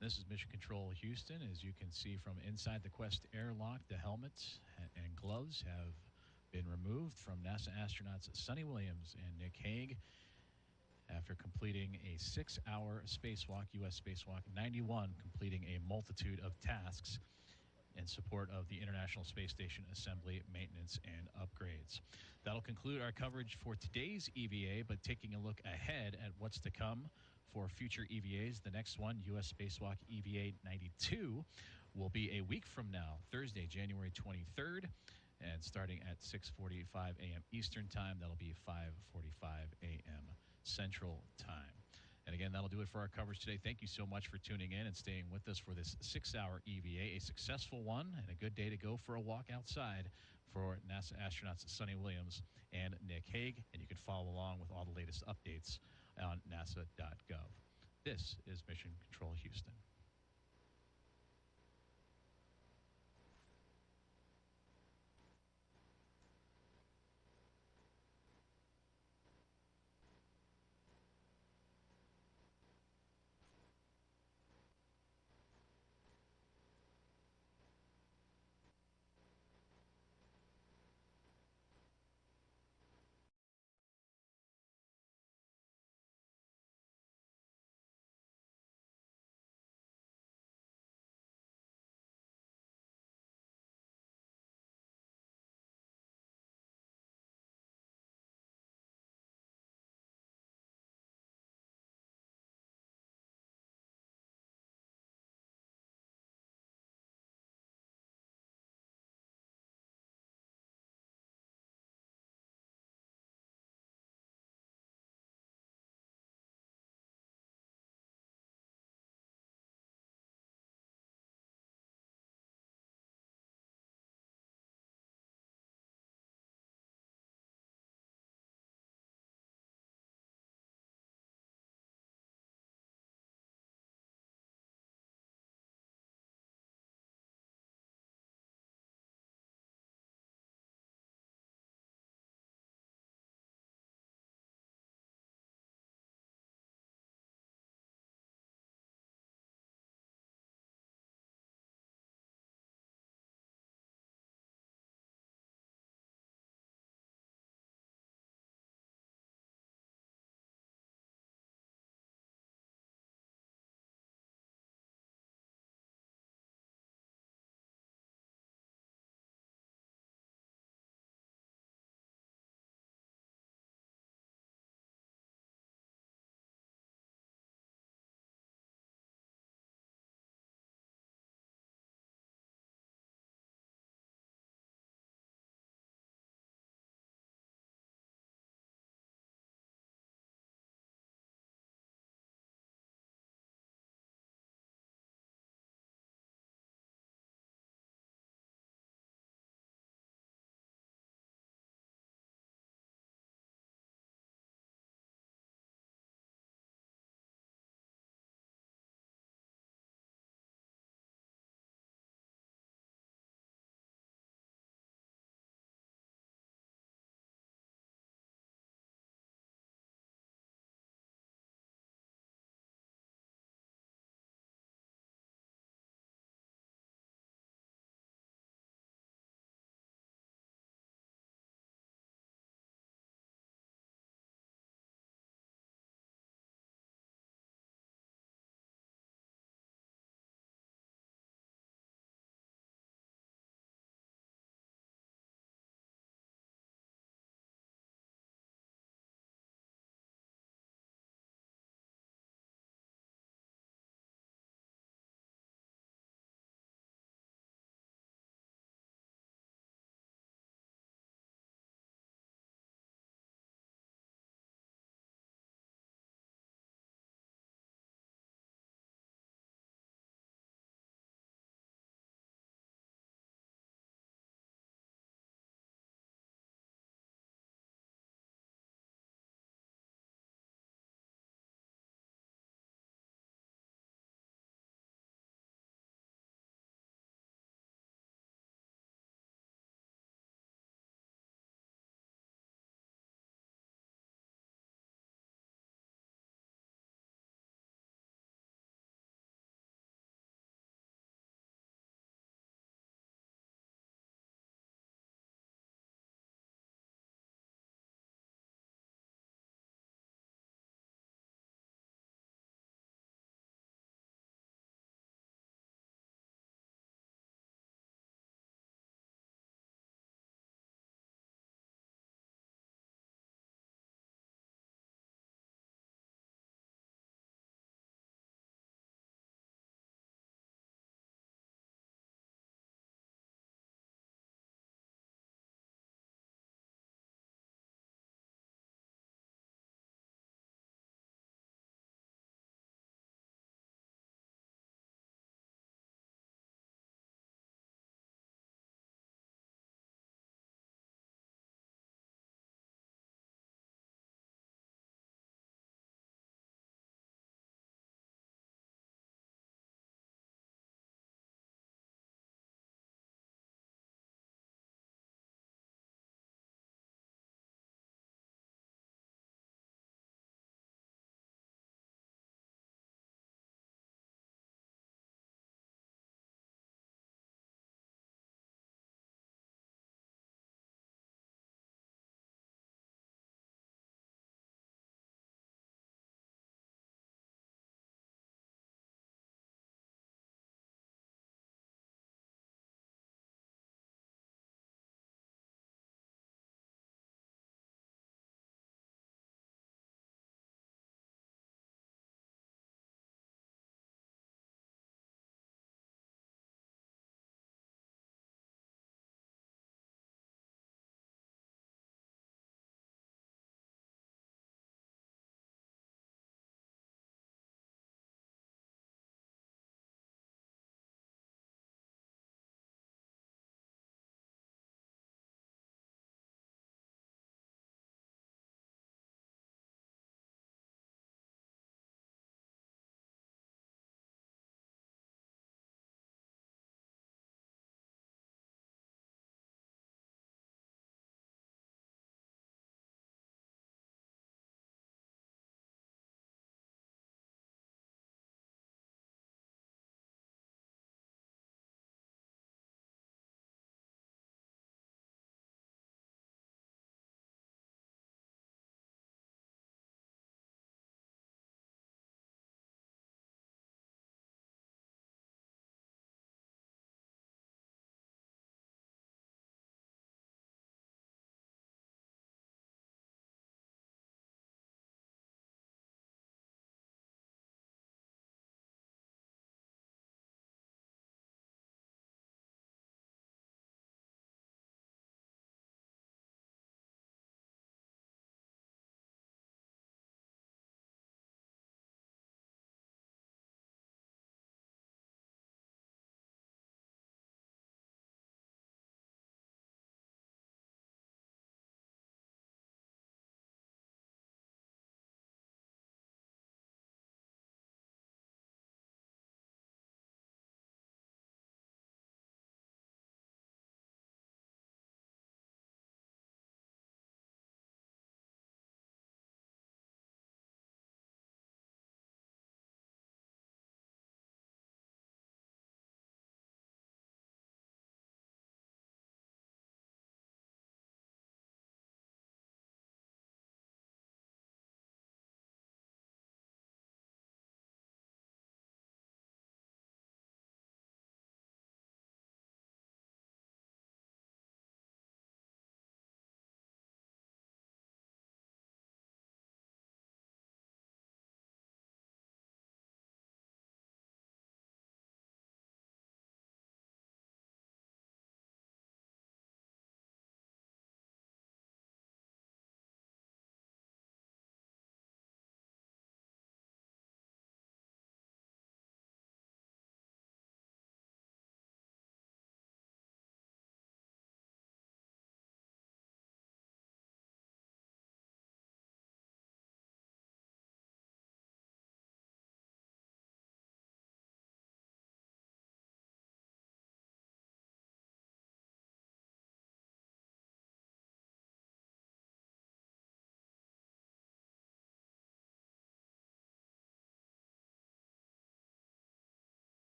This is Mission Control Houston. As you can see from inside the Quest airlock, the helmets and gloves have been removed from NASA astronauts Suni Williams and Nick Hague after completing a 6-hour spacewalk, U.S. Spacewalk 91, completing a multitude of tasks in support of the International Space Station assembly, maintenance, and upgrades. That'll conclude our coverage for today's EVA, but taking a look ahead at what's to come for future EVAs. The next one, U.S. Spacewalk EVA 92, will be a week from now, Thursday, January 23rd, and starting at 6:45 a.m. Eastern Time. That'll be 5:45 a.m. Central Time. And again, that'll do it for our coverage today. Thank you so much for tuning in and staying with us for this 6-hour EVA, a successful one and a good day to go for a walk outside for NASA astronauts Suni Williams and Nick Hague. And you can follow along with all the latest updates on nasa.gov. This is Mission Control Houston.